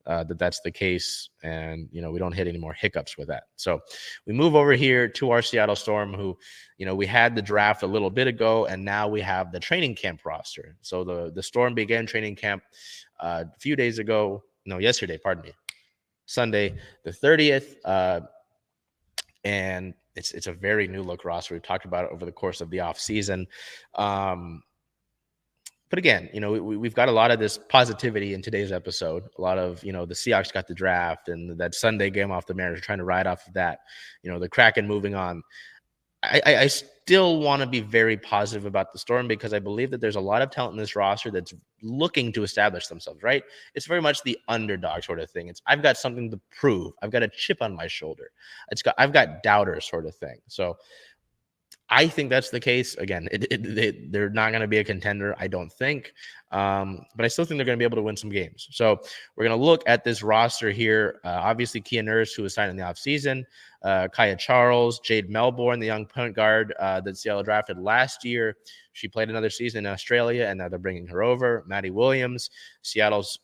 that that's the case, and we don't hit any more hiccups with that. So we move over here to our Seattle Storm, who we had the draft a little bit ago, and now we have the training camp roster. So the Storm began training camp a few days ago. No, yesterday, pardon me, Sunday the 30th, and it's a very new look roster. We've talked about it over the course of the off season. But again, we've got a lot of this positivity in today's episode. A lot of, the Seahawks got the draft, and that Sunday game off the Mariners, trying to ride off of that, the Kraken moving on. I still want to be very positive about the Storm, because I believe that there's a lot of talent in this roster that's looking to establish themselves, right? It's very much the underdog sort of thing. I've got something to prove. I've got a chip on my shoulder. I've got doubters sort of thing. So I think that's the case. Again, they're not going to be a contender, I don't think. But I still think they're going to be able to win some games. So we're going to look at this roster here. Obviously, Kia Nurse, who was signed in the offseason, Kaya Charles, Jade Melbourne, the young point guard that Seattle drafted last year. She played another season in Australia, and now they're bringing her over. Maddie Williams, Seattle's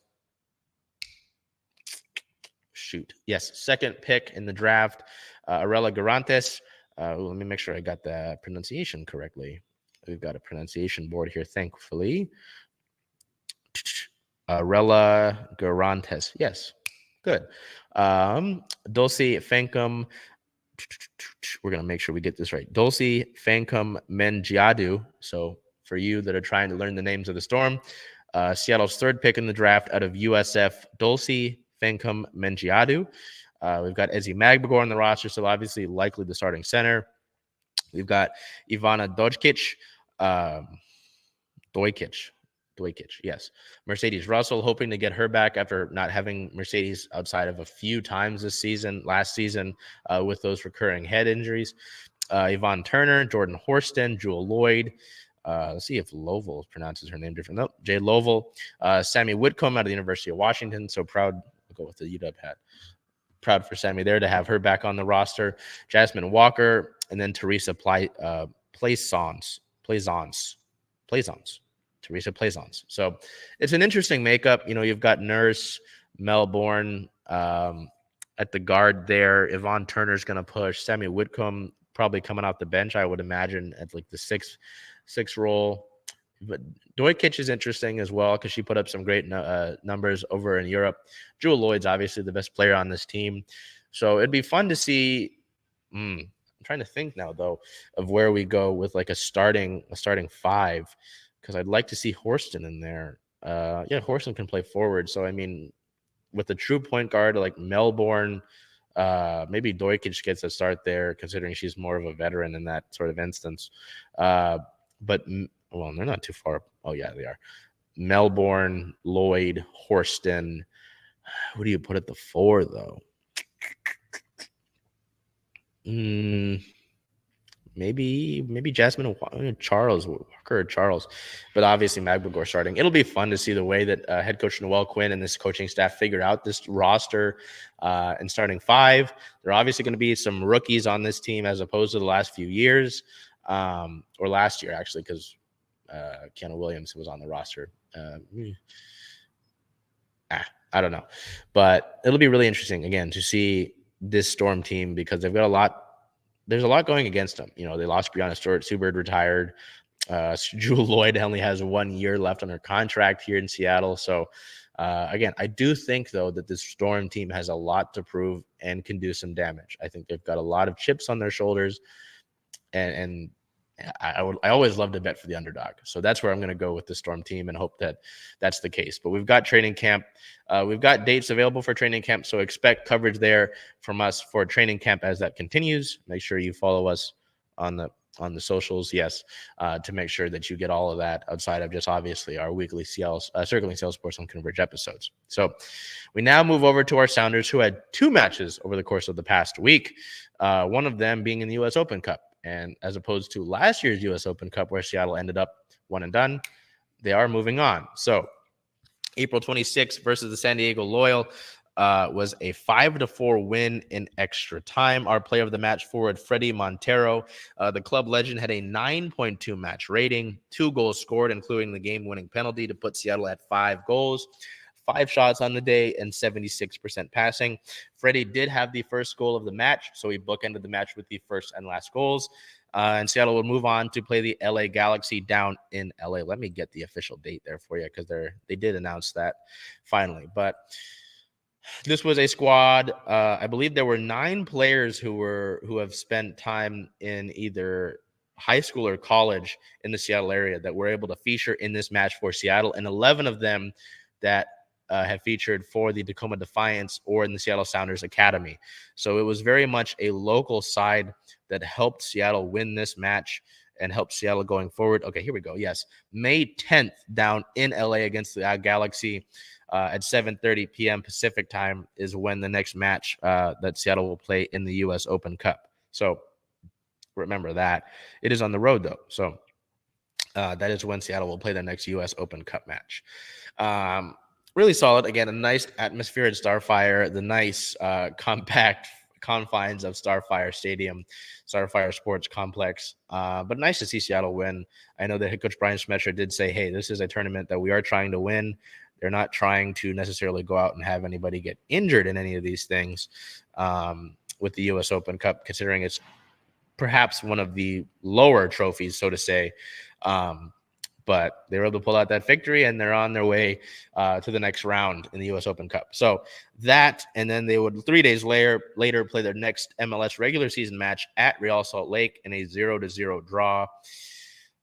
second pick in the draft. Arella Garantes. Let me make sure I got the pronunciation correctly. We've got a pronunciation board here, thankfully. Arella Garantes. Yes, good. Dulcie Fankum. We're going to make sure we get this right. Dulcie Fankum Mengiadu. So for you that are trying to learn the names of the Storm, Seattle's third pick in the draft out of USF, Dulcie Fankum Mengiadu. We've got Ezzy Magbagor on the roster, so obviously likely the starting center. We've got Ivana Dojkic, yes. Mercedes Russell, hoping to get her back after not having Mercedes outside of a few times last season, with those recurring head injuries. Yvonne Turner, Jordan Horston, Jewel Lloyd. Let's see if Lovell pronounces her name different. Nope, Jay Lovell. Sammy Whitcomb out of the University of Washington, so proud. I'll go with the UW hat. Proud for Sammy there to have her back on the roster. Jasmine Walker, and then Teresa Plaisance. Teresa Plaisance. So it's an interesting makeup. You've got Nurse, Melbourne at the guard there. Yvonne Turner's going to push. Sammy Whitcomb probably coming off the bench, I would imagine, at like the six role. But Dojkic is interesting as well, because she put up some great numbers over in Europe. Jewel Lloyd's obviously the best player on this team. So it'd be fun to see. I'm trying to think now, though, of where we go with like a starting five, because I'd like to see Horston in there. Horston can play forward. So, I mean, with the true point guard like Melbourne, maybe Dojkic gets a start there, considering she's more of a veteran in that sort of instance. But well, they're not too far. Oh, yeah, they are. Melbourne, Lloyd, Horston. Who do you put at the 4, though? maybe Jasmine Charles, Walker or Charles, but obviously Magbegor starting. It'll be fun to see the way that head coach Noel Quinn and this coaching staff figure out this roster and starting five. There are obviously going to be some rookies on this team as opposed to the last few years, or last year actually, because Keanu Williams was on the roster. I don't know, but it'll be really interesting again to see this Storm team because they've got a lot. There's a lot going against them. You know, they lost Brianna Stewart. Subird retired. Jewel Lloyd only has 1 year left on her contract here in Seattle. So, again, I do think, though, that this Storm team has a lot to prove and can do some damage. I think they've got a lot of chips on their shoulders. And I always love to bet for the underdog. So that's where I'm going to go with the Storm team and hope that that's the case. But we've got training camp. We've got dates available for training camp. So expect coverage there from us for training camp as that continues. Make sure you follow us on the socials, yes, to make sure that you get all of that outside of just obviously our weekly Circling Seattle Sports on Converge episodes. So we now move over to our Sounders, who had 2 matches over the course of the past week, one of them being in the U.S. Open Cup. And as opposed to last year's U.S. Open Cup, where Seattle ended up one and done, they are moving on. So April 26th versus the San Diego Loyal was a 5-4 win in extra time. Our player of the match, forward Freddie Montero. The club legend had a 9.2 match rating, 2 goals scored, including the game-winning penalty to put Seattle at 5 goals. 5 shots on the day and 76% passing. Freddie did have the first goal of the match, so he bookended the match with the first and last goals. And Seattle will move on to play the LA Galaxy down in LA. Let me get the official date there for you because they did announce that finally. But this was a squad. I believe there were 9 players who have spent time in either high school or college in the Seattle area that were able to feature in this match for Seattle, and 11 of them that have featured for the Tacoma Defiance or in the Seattle Sounders Academy. So it was very much a local side that helped Seattle win this match and helped Seattle going forward. Okay, here we go. Yes, May 10th down in LA against the Galaxy at 7:30 p.m. Pacific time is when the next match that Seattle will play in the U.S. Open Cup. So remember that. It is on the road, though. So that is when Seattle will play the next U.S. Open Cup match. Really solid. Again, a nice atmosphere at Starfire, the nice compact confines of Starfire Stadium, Starfire Sports Complex. But nice to see Seattle win. I know that head coach Brian Schmetzer did say, hey, this is a tournament that we are trying to win. They're not trying to necessarily go out and have anybody get injured in any of these things with the U.S. Open Cup, considering it's perhaps one of the lower trophies, so to say. But they were able to pull out that victory, and they're on their way to the next round in the U.S. Open Cup. So that, and then they would 3 days later play their next MLS regular season match at Real Salt Lake in a 0-0 draw.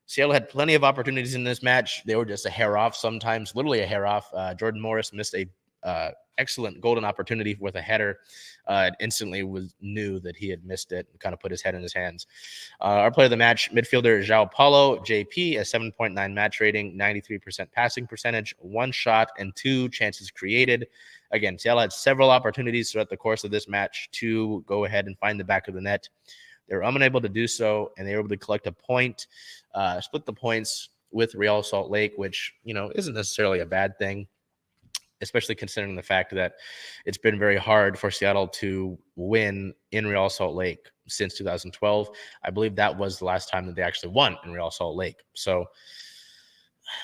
Seattle had plenty of opportunities in this match. They were just a hair off sometimes, literally a hair off. Jordan Morris missed a excellent golden opportunity with a header. Instantly knew that he had missed it and kind of put his head in his hands. Our player of the match, midfielder João Paulo, JP, a 7.9 match rating, 93% passing percentage, 1 shot and 2 chances created. Again, Seattle had several opportunities throughout the course of this match to go ahead and find the back of the net. They were unable to do so, and they were able to collect a point, split the points with Real Salt Lake, which, isn't necessarily a bad thing, especially considering the fact that it's been very hard for Seattle to win in Real Salt Lake since 2012. I believe that was the last time that they actually won in Real Salt Lake. So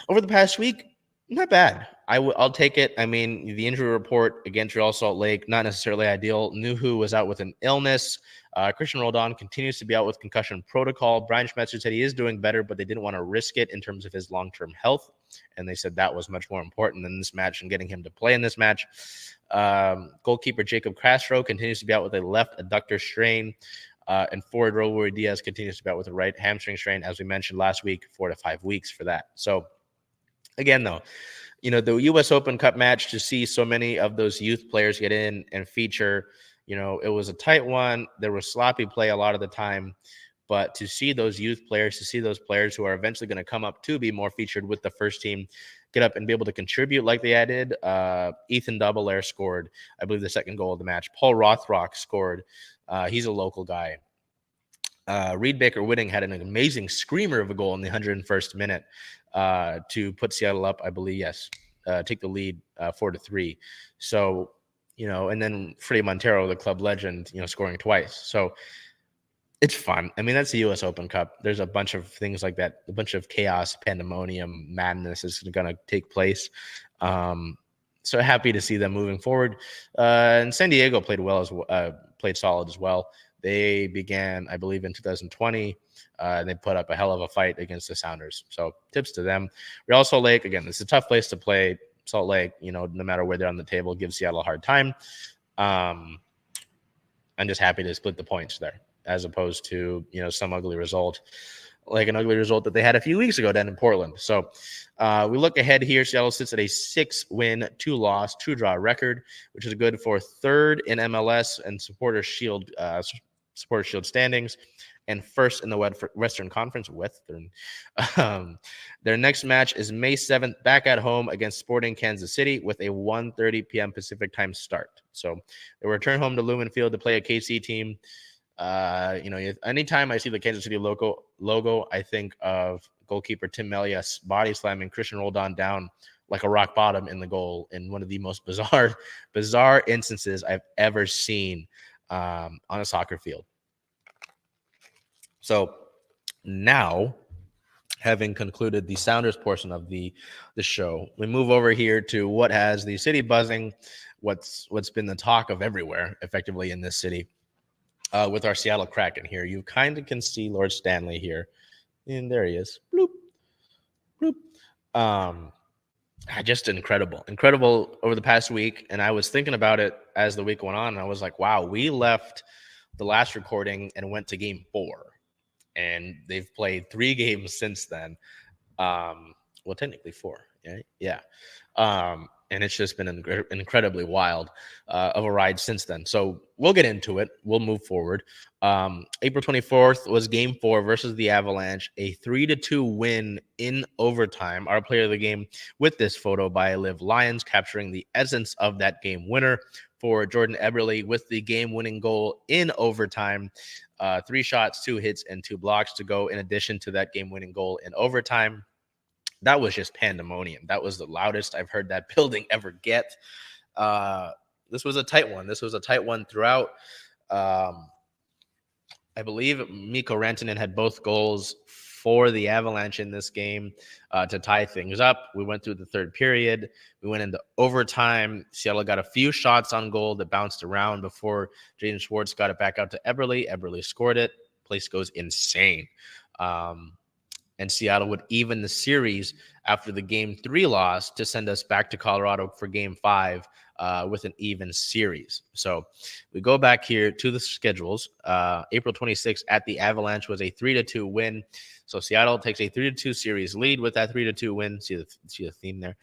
over the past week, not bad. I'll take it. I mean, the injury report against Real Salt Lake, not necessarily ideal. Nuhu was out with an illness. Christian Roldan continues to be out with concussion protocol. Brian Schmetzer said he is doing better, but they didn't want to risk it in terms of his long-term health. And they said that was much more important than this match and getting him to play in this match. Goalkeeper Jacob Castro continues to be out with a left adductor strain. And forward Roy Diaz continues to be out with a right hamstring strain, as we mentioned last week, 4 to 5 weeks for that. So, again, though, the U.S. Open Cup match, to see so many of those youth players get in and feature, it was a tight one. There was sloppy play a lot of the time. But to see those youth players, to see those players who are eventually going to come up to be more featured with the first team, get up and be able to contribute like they did. Ethan Double scored, I believe, the second goal of the match. Paul Rothrock scored. He's a local guy. Reed Baker-Whitting had an amazing screamer of a goal in the 101st minute to put Seattle up, I believe, take the lead 4-3. So, and then Freddie Montero, the club legend, scoring twice. So it's fun. I mean, that's the U.S. Open Cup. There's a bunch of things like that. A bunch of chaos, pandemonium, madness is going to take place. So happy to see them moving forward. And San Diego played played solid as well. They began, I believe, in 2020. And they put up a hell of a fight against the Sounders. So tips to them. Real Salt Lake, again, it's a tough place to play. Salt Lake, no matter where they're on the table, gives Seattle a hard time. I'm just happy to split the points there, as opposed to, some ugly result, like an ugly result that they had a few weeks ago down in Portland. So we look ahead here. Seattle sits at a 6-win, 2-loss, 2-draw record, which is good for third in MLS and Supporter Shield standings, and first in the Western Conference. Their next match is May 7th, back at home against Sporting Kansas City with a 1:30 p.m. Pacific time start. So they return home to Lumen Field to play a KC team. Anytime I see the Kansas City logo, I think of goalkeeper Tim Melia body slamming Christian Roldan down like a rock bottom in the goal in one of the most bizarre instances I've ever seen on a soccer field. So now, having concluded the Sounders portion of the show, we move over here to what has the city buzzing, what's been the talk of everywhere, effectively, in this city, with our Seattle Kraken here. You kind of can see Lord Stanley here. And there he is. Bloop. Bloop. Just incredible over the past week. And I was thinking about it as the week went on, and I was like, wow, we left the last recording and went to game 4. And they've played 3 games since then. Well, technically 4. Yeah. And it's just been incredibly wild of a ride since then. So we'll get into it. We'll move forward. April 24th was game 4 versus the Avalanche, a 3-2 win in overtime. Our player of the game with this photo by Liv Lyons, capturing the essence of that game winner for Jordan Eberle with the game-winning goal in overtime. 3 shots, 2 hits, and 2 blocks to go in addition to that game-winning goal in overtime. That was just pandemonium. That was the loudest I've heard that building ever get. This was a tight one throughout. I believe Mikko Rantanen had both goals for the Avalanche in this game to tie things up. We went through the third period. We went into overtime. Seattle got a few shots on goal that bounced around before Jaden Schwartz got it back out to Eberle. Eberle scored it. Place goes insane. And Seattle would even the series after the game 3 loss to send us back to Colorado for game 5 with an even series. So we go back here to the schedules. April 26th at the Avalanche was a 3-2 win. So Seattle takes a 3-2 series lead with that 3-2 win. See the theme there.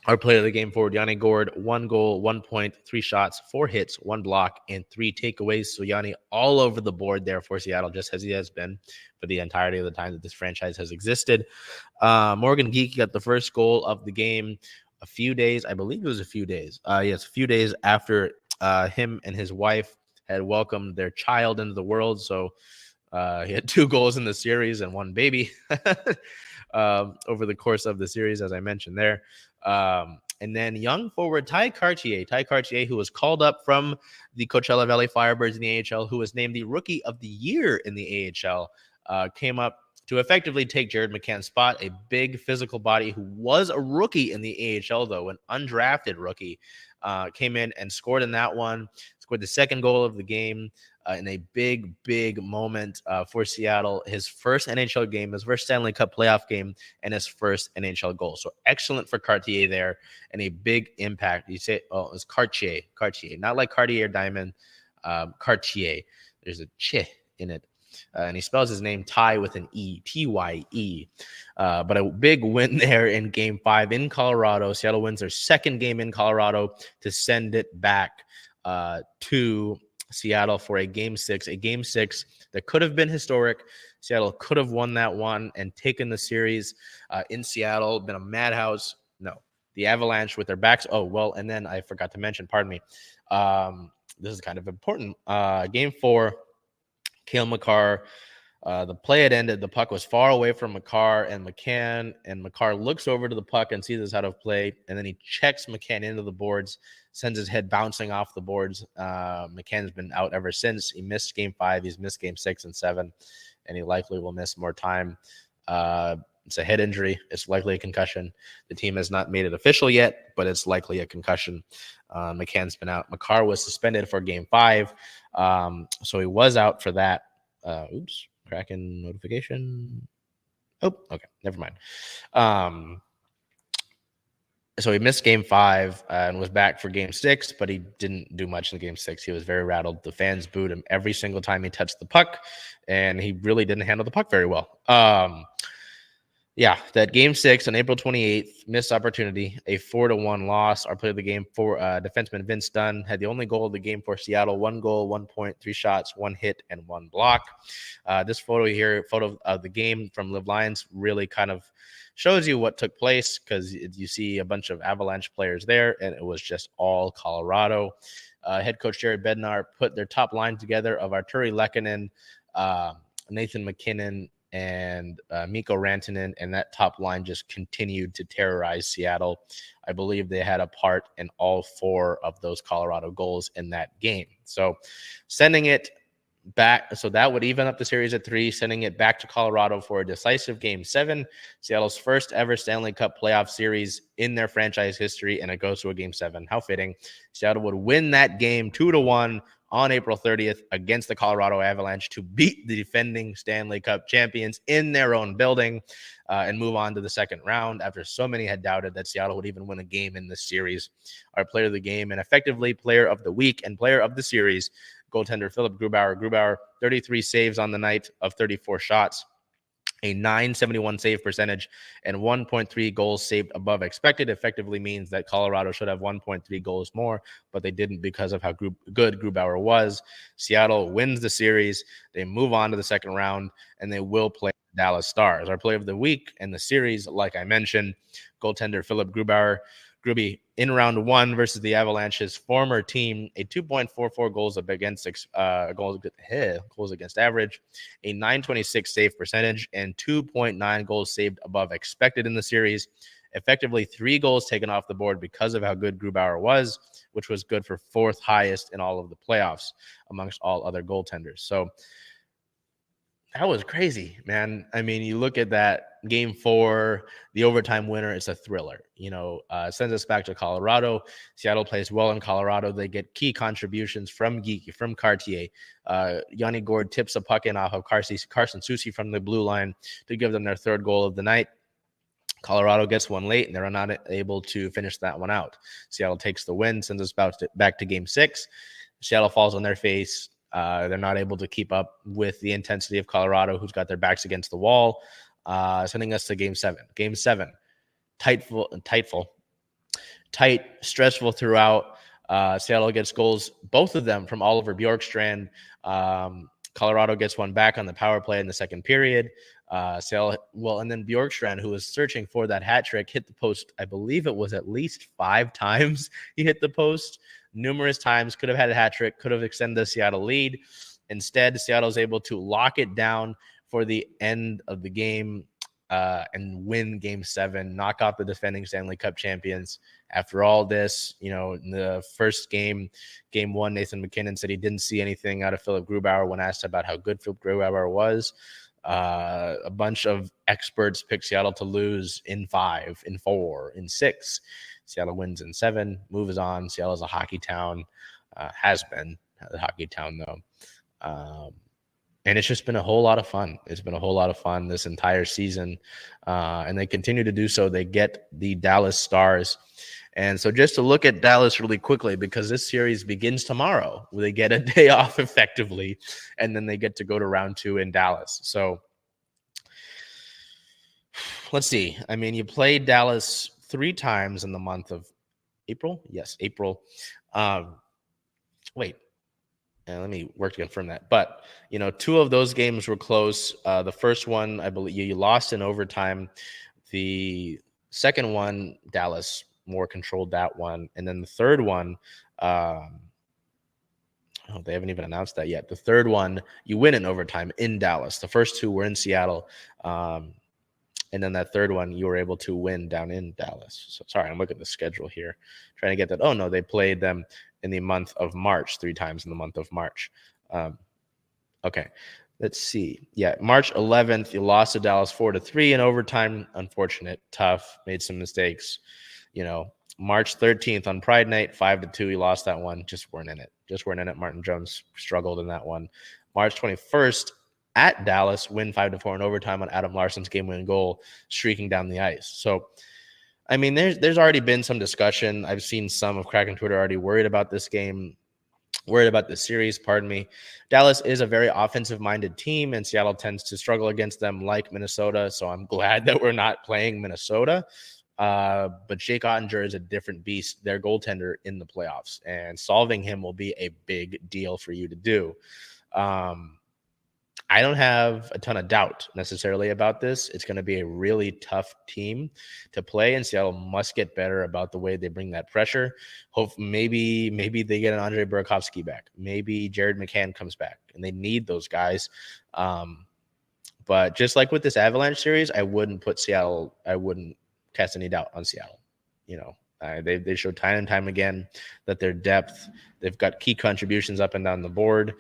Our player of the game forward, Yanni Gourde, 1 goal, 1 point, 3 shots, 4 hits, 1 block, and 3 takeaways. So Yanni all over the board there for Seattle, just as he has been for the entirety of the time that this franchise has existed. Morgan Geekie got the first goal of the game a few days after him and his wife had welcomed their child into the world. So he had 2 goals in the series and 1 baby over the course of the series, as I mentioned there. And then young forward Ty Cartier, who was called up from the Coachella Valley Firebirds in the AHL, who was named the Rookie of the Year in the AHL, came up to effectively take Jared McCann's spot, a big physical body who was a rookie in the AHL, though, an undrafted rookie, came in and scored in that one, scored the second goal of the game in a big moment for Seattle. His first NHL game, his first Stanley Cup playoff game, and his first NHL goal. So excellent for Cartier there, and a big impact. You say, oh, it's Cartier, not like Cartier Diamond, Cartier. There's a ch in it. And he spells his name Ty with an E, Tye. But a big win there in Game 5 in Colorado. Seattle wins their second game in Colorado to send it back to Seattle for a Game 6 that could have been historic. Seattle could have won that one and taken the series in Seattle. Been a madhouse. No, the Avalanche with their backs. Oh, well, and then I forgot to mention, pardon me. This is kind of important. Game 4. Cale Makar. The play had ended. The puck was far away from McCarr and McCann, and McCarr looks over to the puck and sees it's out of play, and then he checks McCann into the boards, sends his head bouncing off the boards. McCann's been out ever since. He missed Game 5. He's missed Game 6 and 7, and he likely will miss more time. It's a head injury. It's likely a concussion. The team has not made it official yet, but it's likely a concussion. McCann's been out. McCarr was suspended for Game 5, so he was out for that. Kraken notification. Oh, okay. Never mind. So he missed Game 5 and was back for Game 6, but he didn't do much in Game 6. He was very rattled. The fans booed him every single time he touched the puck, and he really didn't handle the puck very well. That Game 6 on April 28th, missed opportunity, a 4-1 loss. Our player of the game, for defenseman Vince Dunn, had the only goal of the game for Seattle. 1 goal, 1 point, 3 shots, 1 hit, and 1 block. This photo here, photo of the game from Live Lions, really kind of shows you what took place, because you see a bunch of Avalanche players there, and it was just all Colorado. Head coach Jared Bednar put their top line together of Arturi Lehkonen, Nathan McKinnon, and Mikko Rantanen, and that top line just continued to terrorize Seattle. I believe they had a part in all 4 of those Colorado goals in that game. So sending it back, so that would even up the series at 3, sending it back to Colorado for a decisive Game 7, Seattle's first ever Stanley Cup playoff series in their franchise history, and it goes to a Game 7. How fitting. Seattle would win that game 2-1 on April 30th against the Colorado Avalanche to beat the defending Stanley Cup champions in their own building, and move on to the second round after so many had doubted that Seattle would even win a game in this series. Our player of the game and effectively player of the week and player of the series, goaltender Philip Grubauer. Grubauer, 33 saves on the night of 34 shots, a .971 save percentage, and 1.3 goals saved above expected. Effectively means that Colorado should have 1.3 goals more, but they didn't because of how good Grubauer was. Seattle wins the series. They move on to the second round, and they will play the Dallas Stars. Our player of the week and the series, like I mentioned, goaltender Philip Grubauer. Gruby, in round 1 versus the Avalanche's former team, a 2.44 goals against average, a .926 save percentage, and 2.9 goals saved above expected in the series. Effectively 3 goals taken off the board because of how good Grubauer was, which was good for 4th highest in all of the playoffs amongst all other goaltenders. So that was crazy, man. I mean, you look at that Game 4, the overtime winner, it's a thriller. Sends us back to Colorado. Seattle plays well in Colorado. They get key contributions from Geeky, from Cartier. Yanni Gourde tips a puck in off of Carson Soucy from the blue line to give them their 3rd goal of the night. Colorado gets one late, and they're not able to finish that one out. Seattle takes the win, sends us back to Game 6. Seattle falls on their face. They're not able to keep up with the intensity of Colorado, who's got their backs against the wall, sending us to Game 7. Game 7, tight, stressful throughout. Seattle gets goals, both of them from Oliver Bjorkstrand. Colorado gets one back on the power play in the second period. And then Bjorkstrand, who was searching for that hat trick, hit the post. I believe it was at least 5 times he hit the post. Numerous times, could have had a hat trick, could have extended the Seattle lead. Instead, Seattle was able to lock it down for the end of the game and win Game 7, knock out the defending Stanley Cup champions. After all this, in the first game, Game 1, Nathan McKinnon said he didn't see anything out of Philip Grubauer when asked about how good Philip Grubauer was. A bunch of experts picked Seattle to lose in 5, in 4, in 6. Seattle wins in 7, moves on. Seattle's a hockey town, has been a hockey town, though. And it's just been a whole lot of fun. It's been a whole lot of fun this entire season. And they continue to do so. They get the Dallas Stars. And so just to look at Dallas really quickly, because this series begins tomorrow, they get a day off effectively, and then they get to go to round 2 in Dallas. So let's see. I mean, you played Dallas 3 times in the month of April. Yes, April. Let me work to confirm that. But, 2 of those games were close. The first one, I believe you lost in overtime. The second one, Dallas more controlled that one. And then the third one, Oh, they haven't even announced that yet. The third one, you win in overtime in Dallas. The first two were in Seattle. And then that third one, you were able to win down in Dallas. So sorry, I'm looking at the schedule here, trying to get that. Oh, no, they played them in the month of March, 3 times in the month of March. Okay, let's see. Yeah, March 11th, you lost to Dallas 4-3 in overtime. Unfortunate, tough, made some mistakes. March 13th on Pride Night, 5-2, you lost that one. Just weren't in it. Martin Jones struggled in that one. March 21st, at Dallas, win 5-4 in overtime on Adam Larson's game-winning goal, streaking down the ice. So, I mean, there's already been some discussion. I've seen some of Kraken Twitter already worried about this game, worried about the series, pardon me. Dallas is a very offensive-minded team, and Seattle tends to struggle against them like Minnesota, so I'm glad that we're not playing Minnesota. But Jake Ottinger is a different beast, their goaltender in the playoffs, and solving him will be a big deal for you to do. I don't have a ton of doubt necessarily about this. It's going to be a really tough team to play, and Seattle must get better about the way they bring that pressure. Maybe they get an Andre Burakovsky back. Maybe Jared McCann comes back, and they need those guys. But just like with this Avalanche series, I wouldn't cast any doubt on Seattle. They showed time and time again that their depth, they've got key contributions up and down the board.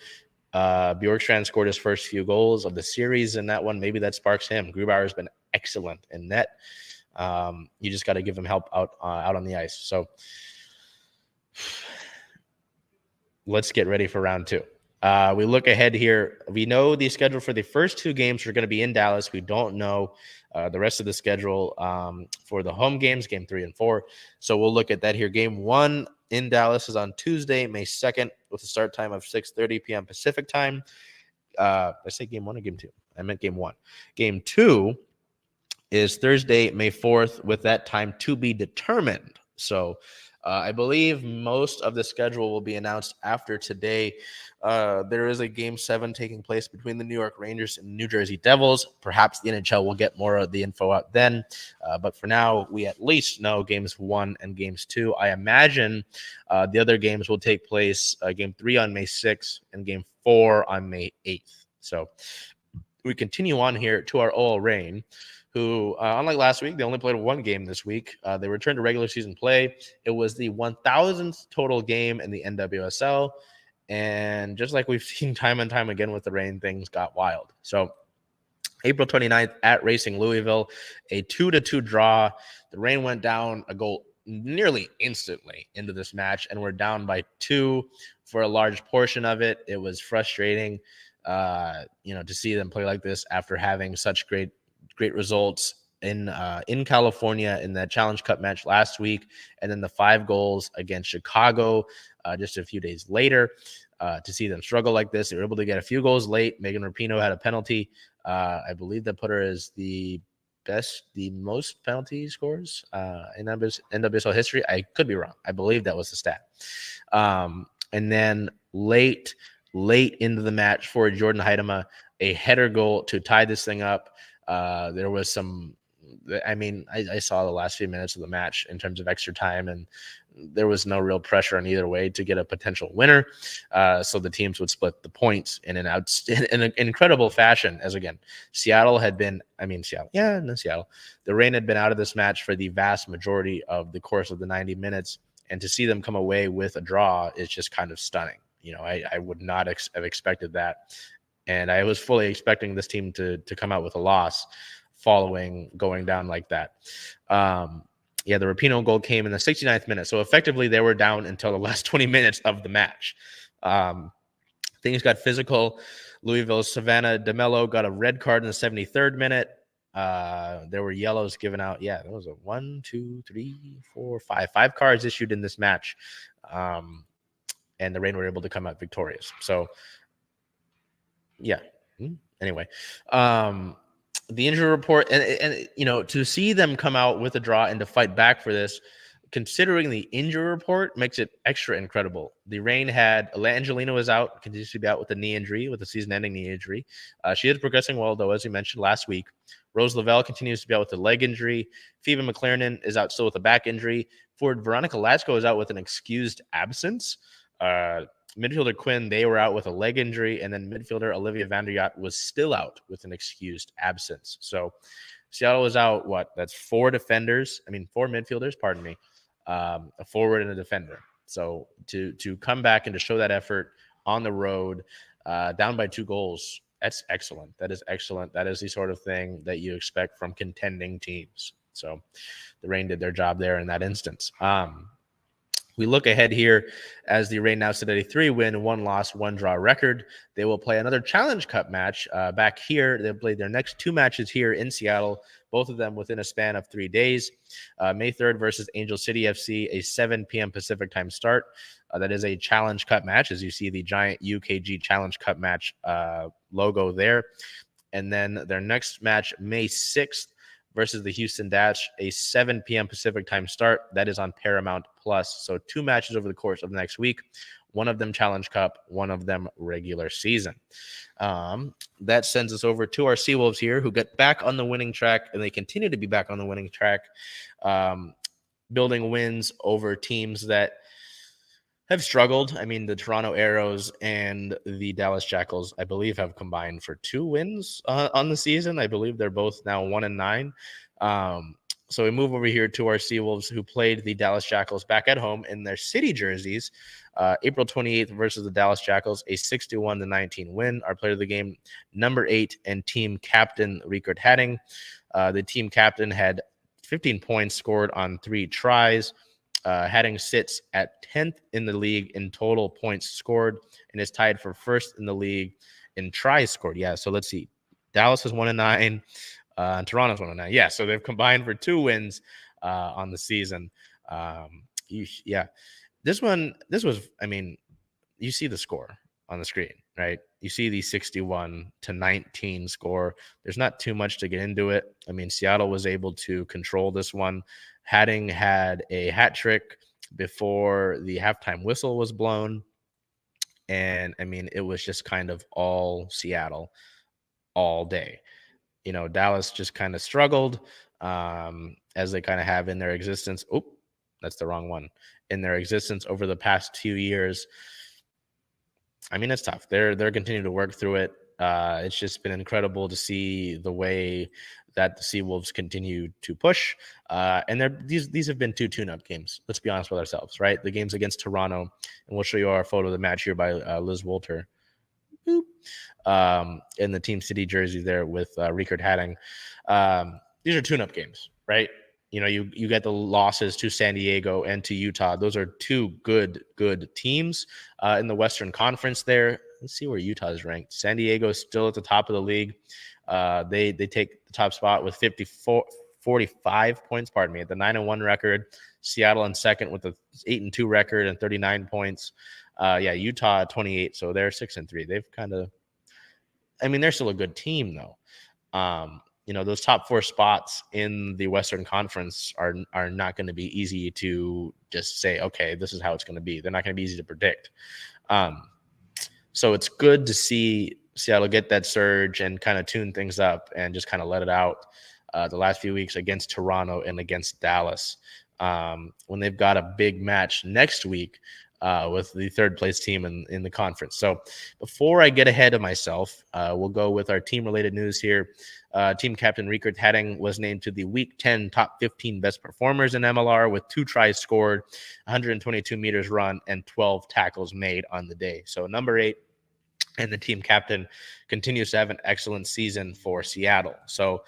Bjorkstrand scored his first few goals of the series in that one. Maybe that sparks him. Grubauer has been excellent in net. You just got to give him help out on the ice. So let's get ready for round 2. We look ahead here. We know the schedule for the first 2 games are going to be in Dallas. We don't know the rest of the schedule for the home games, game 3 and 4. So we'll look at that here. Game 1 in Dallas is on Tuesday, May 2nd, with a start time of 6:30 p.m. Pacific time. I say game 1 or game 2? I meant game 1. Game 2 is Thursday, May 4th, with that time to be determined. So I believe most of the schedule will be announced after today. There is a Game 7 taking place between the New York Rangers and New Jersey Devils. Perhaps the NHL will get more of the info out then. But for now, we at least know Games 1 and Games 2. I imagine the other games will take place Game 3 on May 6th and Game 4 on May 8th. So we continue on here to our OL Reign, who, unlike last week, they only played 1 game this week. They returned to regular season play. It was the 1,000th total game in the NWSL. And just like we've seen time and time again with the Reign, things got wild. So April 29th at Racing Louisville, a 2-2 draw. The Reign went down a goal nearly instantly into this match, and we're down by 2 for a large portion of it. It was frustrating, to see them play like this after having such great results in California in that Challenge Cup match last week, and then the 5 goals against Chicago just a few days later. To see them struggle like this, they were able to get a few goals late. Megan Rapinoe had a penalty. I believe that put her as the most penalty scores in NWSL history. I could be wrong. I believe that was the stat. And then late into the match for Jordan Heidema, a header goal to tie this thing up. There was some, I saw the last few minutes of the match in terms of extra time, and there was no real pressure on either way to get a potential winner. So the teams would split the points in an incredible fashion. As again, Seattle. The Reign had been out of this match for the vast majority of the course of the 90 minutes, and to see them come away with a draw is just kind of stunning. I would not have expected that. And I was fully expecting this team to come out with a loss following going down like that. The Rapinoe goal came in the 69th minute. So effectively, they were down until the last 20 minutes of the match. Things got physical. Louisville's Savannah DeMello got a red card in the 73rd minute. There were yellows given out. Yeah, there was a 5 cards issued in this match. And the Reign were able to come out victorious. So, yeah. Anyway, the injury report and to see them come out with a draw and to fight back for this, considering the injury report, makes it extra incredible. The Reign had Angelina was out, continues to be out with a knee injury, with a season-ending knee injury. She is progressing well, though, as we mentioned last week. Rose Lavelle continues to be out with a leg injury. Phoebe McLaren is out still with a back injury. Veronica Latsko is out with an excused absence. Midfielder Quinn, they were out with a leg injury, and then midfielder Olivia Vanderyacht was still out with an excused absence. So Seattle was out, that's four midfielders, pardon me, a forward and a defender. So to come back and to show that effort on the road, down by 2 goals, that's excellent. That is excellent. That is the sort of thing that you expect from contending teams. So the Reign did their job there in that instance. We look ahead here as the Reign now sit at a 3-win, 1-loss, 1-draw record. They will play another Challenge Cup match back here. They'll play their next 2 matches here in Seattle, both of them within a span of 3 days. May 3rd versus Angel City FC, a 7 p.m. Pacific time start. That is a Challenge Cup match, as you see the giant UKG Challenge Cup match logo there. And then their next match, May 6th, versus the Houston Dash, a 7 p.m. Pacific time start. That is on Paramount Plus. So 2 matches over the course of the next week. One of them Challenge Cup, one of them regular season. That sends us over to our Seawolves here, who get back on the winning track, and they continue to be back on the winning track, building wins over teams that have struggled. I mean, the Toronto Arrows and the Dallas Jackals, I believe, have combined for 2 wins on the season. I believe they're both now 1-9. So we move over here to our Seawolves, who played the Dallas Jackals back at home in their city jerseys. April 28th versus the Dallas Jackals, a 61-19 win. Our player of the game, number 8 and team captain, Rickard Hadding. The team captain had 15 points scored on 3 tries. Hadding sits at 10th in the league in total points scored and is tied for 1st in the league in tries scored. Yeah, so let's see. Dallas is 1-9. And Toronto's 1-9. Yeah, so they've combined for 2 wins on the season. Yeah, this was, I mean, you see the score on the screen, right? You see the 61-19 score. There's not too much to get into it. I mean, Seattle was able to control this one. Hadding had a hat trick before the halftime whistle was blown. And I mean, it was just kind of all Seattle all day. You know, Dallas just kind of struggled as they kind of have in their existence. Oh, that's the wrong one. In their existence over the past 2 years. I mean, it's tough. They're continuing to work through it. It's just been incredible to see the way that the Seawolves continue to push. And these have been 2 tune-up games. Let's be honest with ourselves, right? The games against Toronto, and we'll show you our photo of the match here by Liz Wolter. In the Team City jersey there with Rickard Hadding. These are tune-up games, right? You know, you get the losses to San Diego and to Utah. Those are 2 good teams in the Western Conference there. Let's see where Utah is ranked. San Diego is still at the top of the league. They take the top spot with 45 points, pardon me, at the 9-1 record. Seattle in second with the 8-2 record and 39 points. Utah at 28, so they're 6-3. They've kind of, I mean, they're still a good team though. You know, those top 4 spots in the Western Conference are not going to be easy to just say, okay, this is how it's going to be. They're not going to be easy to predict. So it's good to see Seattle get that surge and kind of tune things up and just kind of let it out the last few weeks against Toronto and against Dallas. When they've got a big match next week with the 3rd place team in the conference. So before I get ahead of myself, we'll go with our team-related news here. Team captain Rickard Hadding was named to the Week 10 top 15 best performers in MLR with 2 tries scored, 122 meters run, and 12 tackles made on the day. So number 8 and the team captain continues to have an excellent season for Seattle. So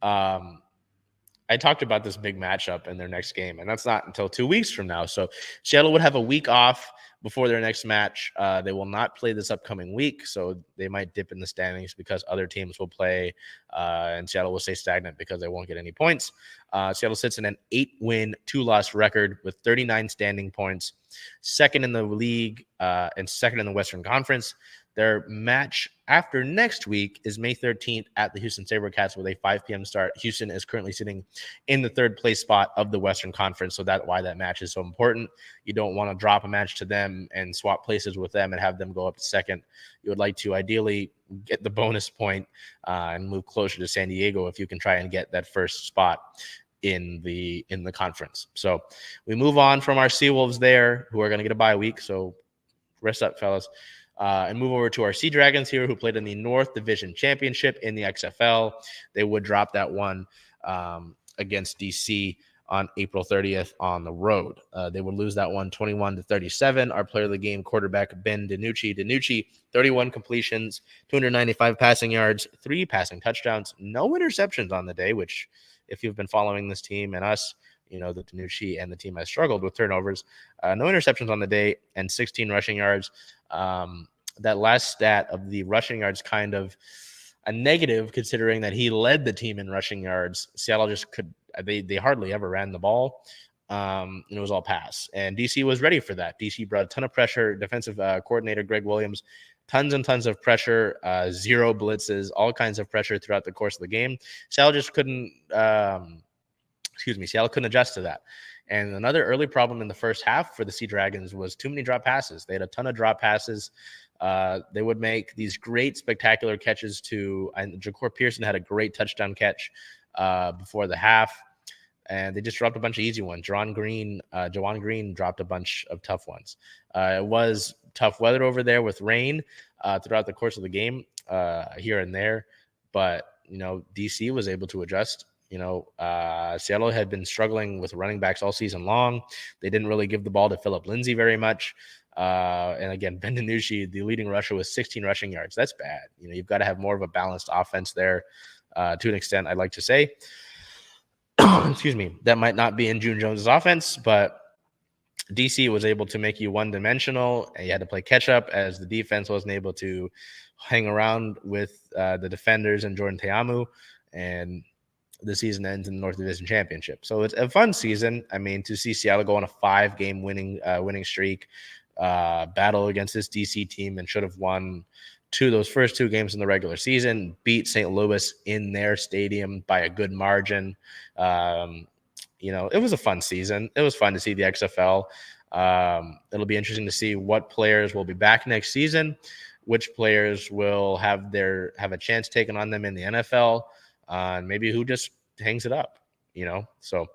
I talked about this big matchup in their next game, and that's not until 2 weeks from now. So Seattle would have a week off before their next match. They will not play this upcoming week, so they might dip in the standings because other teams will play, and Seattle will stay stagnant because they won't get any points. Seattle sits in an 8-win, 2-loss record with 39 standing points, 2nd in the league and 2nd in the Western Conference. Their match after next week is May 13th at the Houston SaberCats with a 5 p.m. start. Houston is currently sitting in the 3rd place spot of the Western Conference, so that's why that match is so important. You don't want to drop a match to them and swap places with them and have them go up to 2nd. You would like to ideally get the bonus point and move closer to San Diego if you can try and get that 1st spot in the conference. So we move on from our Seawolves there, who are going to get a bye week. So Rest up, fellas. And move over to our Sea Dragons here, who played in the North Division Championship in the XFL. They would drop that one against DC on April 30th on the road. They would lose that one 21-37. Our player of the game, quarterback Ben DiNucci, 31 completions, 295 passing yards, 3 passing touchdowns, no interceptions on the day, which if you've been following this team and us, you know that DiNucci and the team has struggled with turnovers. No interceptions on the day and 16 rushing yards. That last stat of the rushing yards kind of a negative, considering that he led the team in rushing yards. Seattle just they hardly ever ran the ball. And it was all pass. And DC was ready for that. DC brought a ton of pressure. Defensive coordinator Greg Williams, tons and tons of pressure, 0 blitzes, all kinds of pressure throughout the course of the game. Seattle just couldn't Seattle couldn't adjust to that. And another early problem in the first half for the Sea Dragons was too many drop passes. They had a ton of drop passes. They would make these great, spectacular catches and Ja'Cour Pearson had a great touchdown catch before the half. And they just dropped a bunch of easy ones. Jawan Green dropped a bunch of tough ones. It was tough weather over there with rain throughout the course of the game here and there. But, DC was able to adjust. Seattle had been struggling with running backs all season long. They didn't really give the ball to Phillip Lindsay very much. And again, Ben DiNucci, the leading rusher, with 16 rushing yards. That's bad. You've got to have more of a balanced offense there to an extent, I'd like to say. Excuse me. That might not be in June Jones's offense, but DC was able to make you one-dimensional, and you had to play catch-up as the defense wasn't able to hang around with the defenders and Jordan Te'amu, and the season ends in the North Division Championship. So it's a fun season. I mean, to see Seattle go on a 5-game winning streak, battle against this DC team, and should have won those first 2 games in the regular season, beat St. Louis in their stadium by a good margin. It was a fun season. It was fun to see the XFL. It'll be interesting to see what players will be back next season, which players will have a chance taken on them in the NFL, and maybe who just hangs it up, So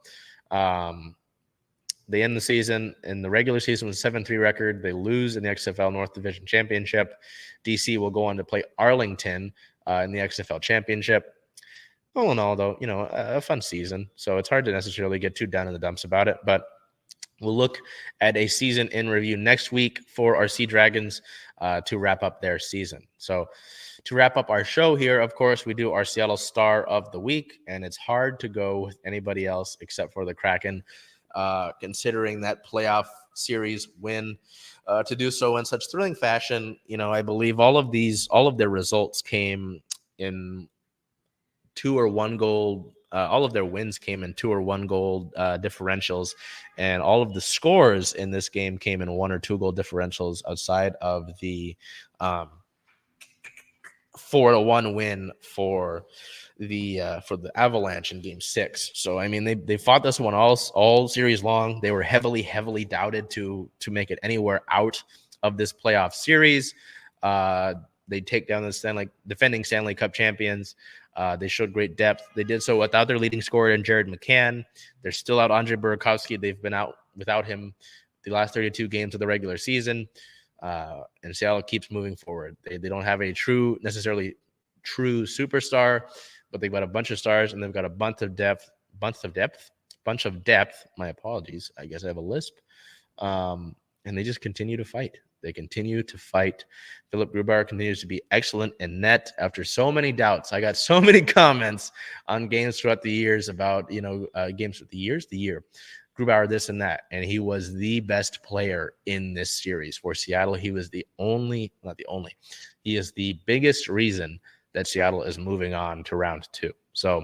they end the season in the regular season with a 7-3 record. They lose in the XFL North Division Championship. DC will go on to play Arlington in the XFL Championship. All in all, though, a fun season. So it's hard to necessarily get too down in the dumps about it. But we'll look at a season in review next week for our Sea Dragons to wrap up their season. So to wrap up our show here, of course, we do our Seattle Star of the Week. And it's hard to go with anybody else except for the Kraken, considering that playoff series win. To do so in such thrilling fashion, I believe all of their results came in 2 or 1 goal. All of their wins came in 2 or 1 goal differentials, and all of the scores in this game came in 1 or 2 goal differentials outside of the 4-1 win for the Avalanche in Game 6. So I mean, they fought this one all series long. They were heavily doubted to make it anywhere out of this playoff series. They take down the defending Stanley Cup champions. They showed great depth. They did so without their leading scorer in Jared McCann. They're still out Andre Burakovsky. They've been out without him the last 32 games of the regular season. And Seattle keeps moving forward. They don't have a necessarily true superstar, but they've got a bunch of stars, and they've got a bunch of depth. My apologies. I guess I have a lisp. And they just continue to fight. They continue to fight. Philip Grubauer continues to be excellent in net after so many doubts. I got so many comments on games throughout the years about, games with the year. Grubauer this and that, and he was the best player in this series for Seattle. He was he is the biggest reason that Seattle is moving on to round 2. So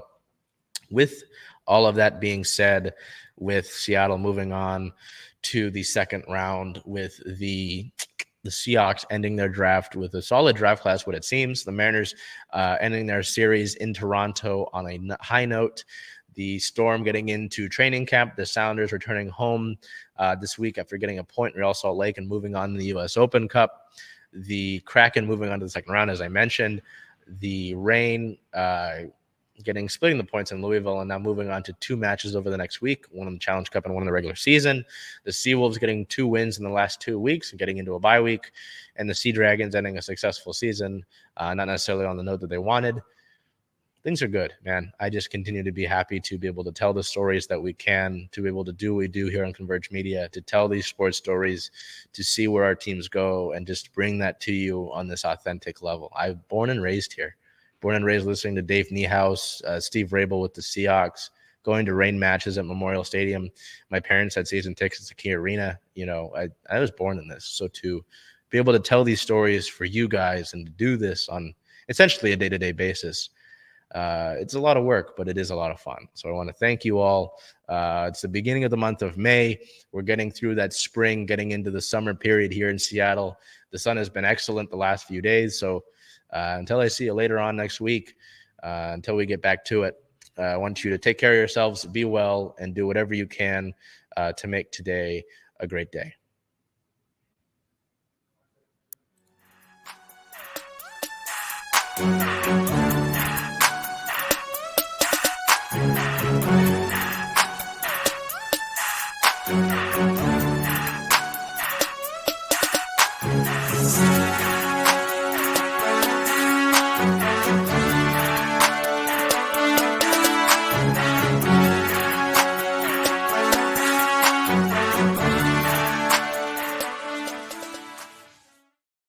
with all of that being said, with Seattle moving on to the second round, with the Seahawks ending their draft with a solid draft class, what it seems, the Mariners ending their series in Toronto on a high note, the Storm getting into training camp, the Sounders returning home this week after getting a point in Real Salt Lake and moving on to the U.S. Open Cup, the Kraken moving on to the second round, as I mentioned, the Reign splitting the points in Louisville, and now moving on to 2 matches over the next week, one in the Challenge Cup and one in the regular season. The Seawolves getting 2 wins in the last 2 weeks and getting into a bye week, and the Sea Dragons ending a successful season, not necessarily on the note that they wanted. Things are good, man. I just continue to be happy to be able to tell the stories that we can, to be able to do what we do here on Converge Media, to tell these sports stories, to see where our teams go, and just bring that to you on this authentic level. I'm born and raised here. Born and raised listening to Dave Niehaus, Steve Rabel with the Seahawks, going to rain matches at Memorial Stadium. My parents had season tickets to Key Arena. You know, I was born in this. So to be able to tell these stories for you guys and to do this on essentially a day-to-day basis, it's a lot of work, but it is a lot of fun. So I want to thank you all. It's the beginning of the month of May. We're getting through that spring, getting into the summer period here in Seattle. The sun has been excellent the last few days. So until I see you later on next week, until we get back to it, I want you to take care of yourselves, be well, and do whatever you can to make today a great day.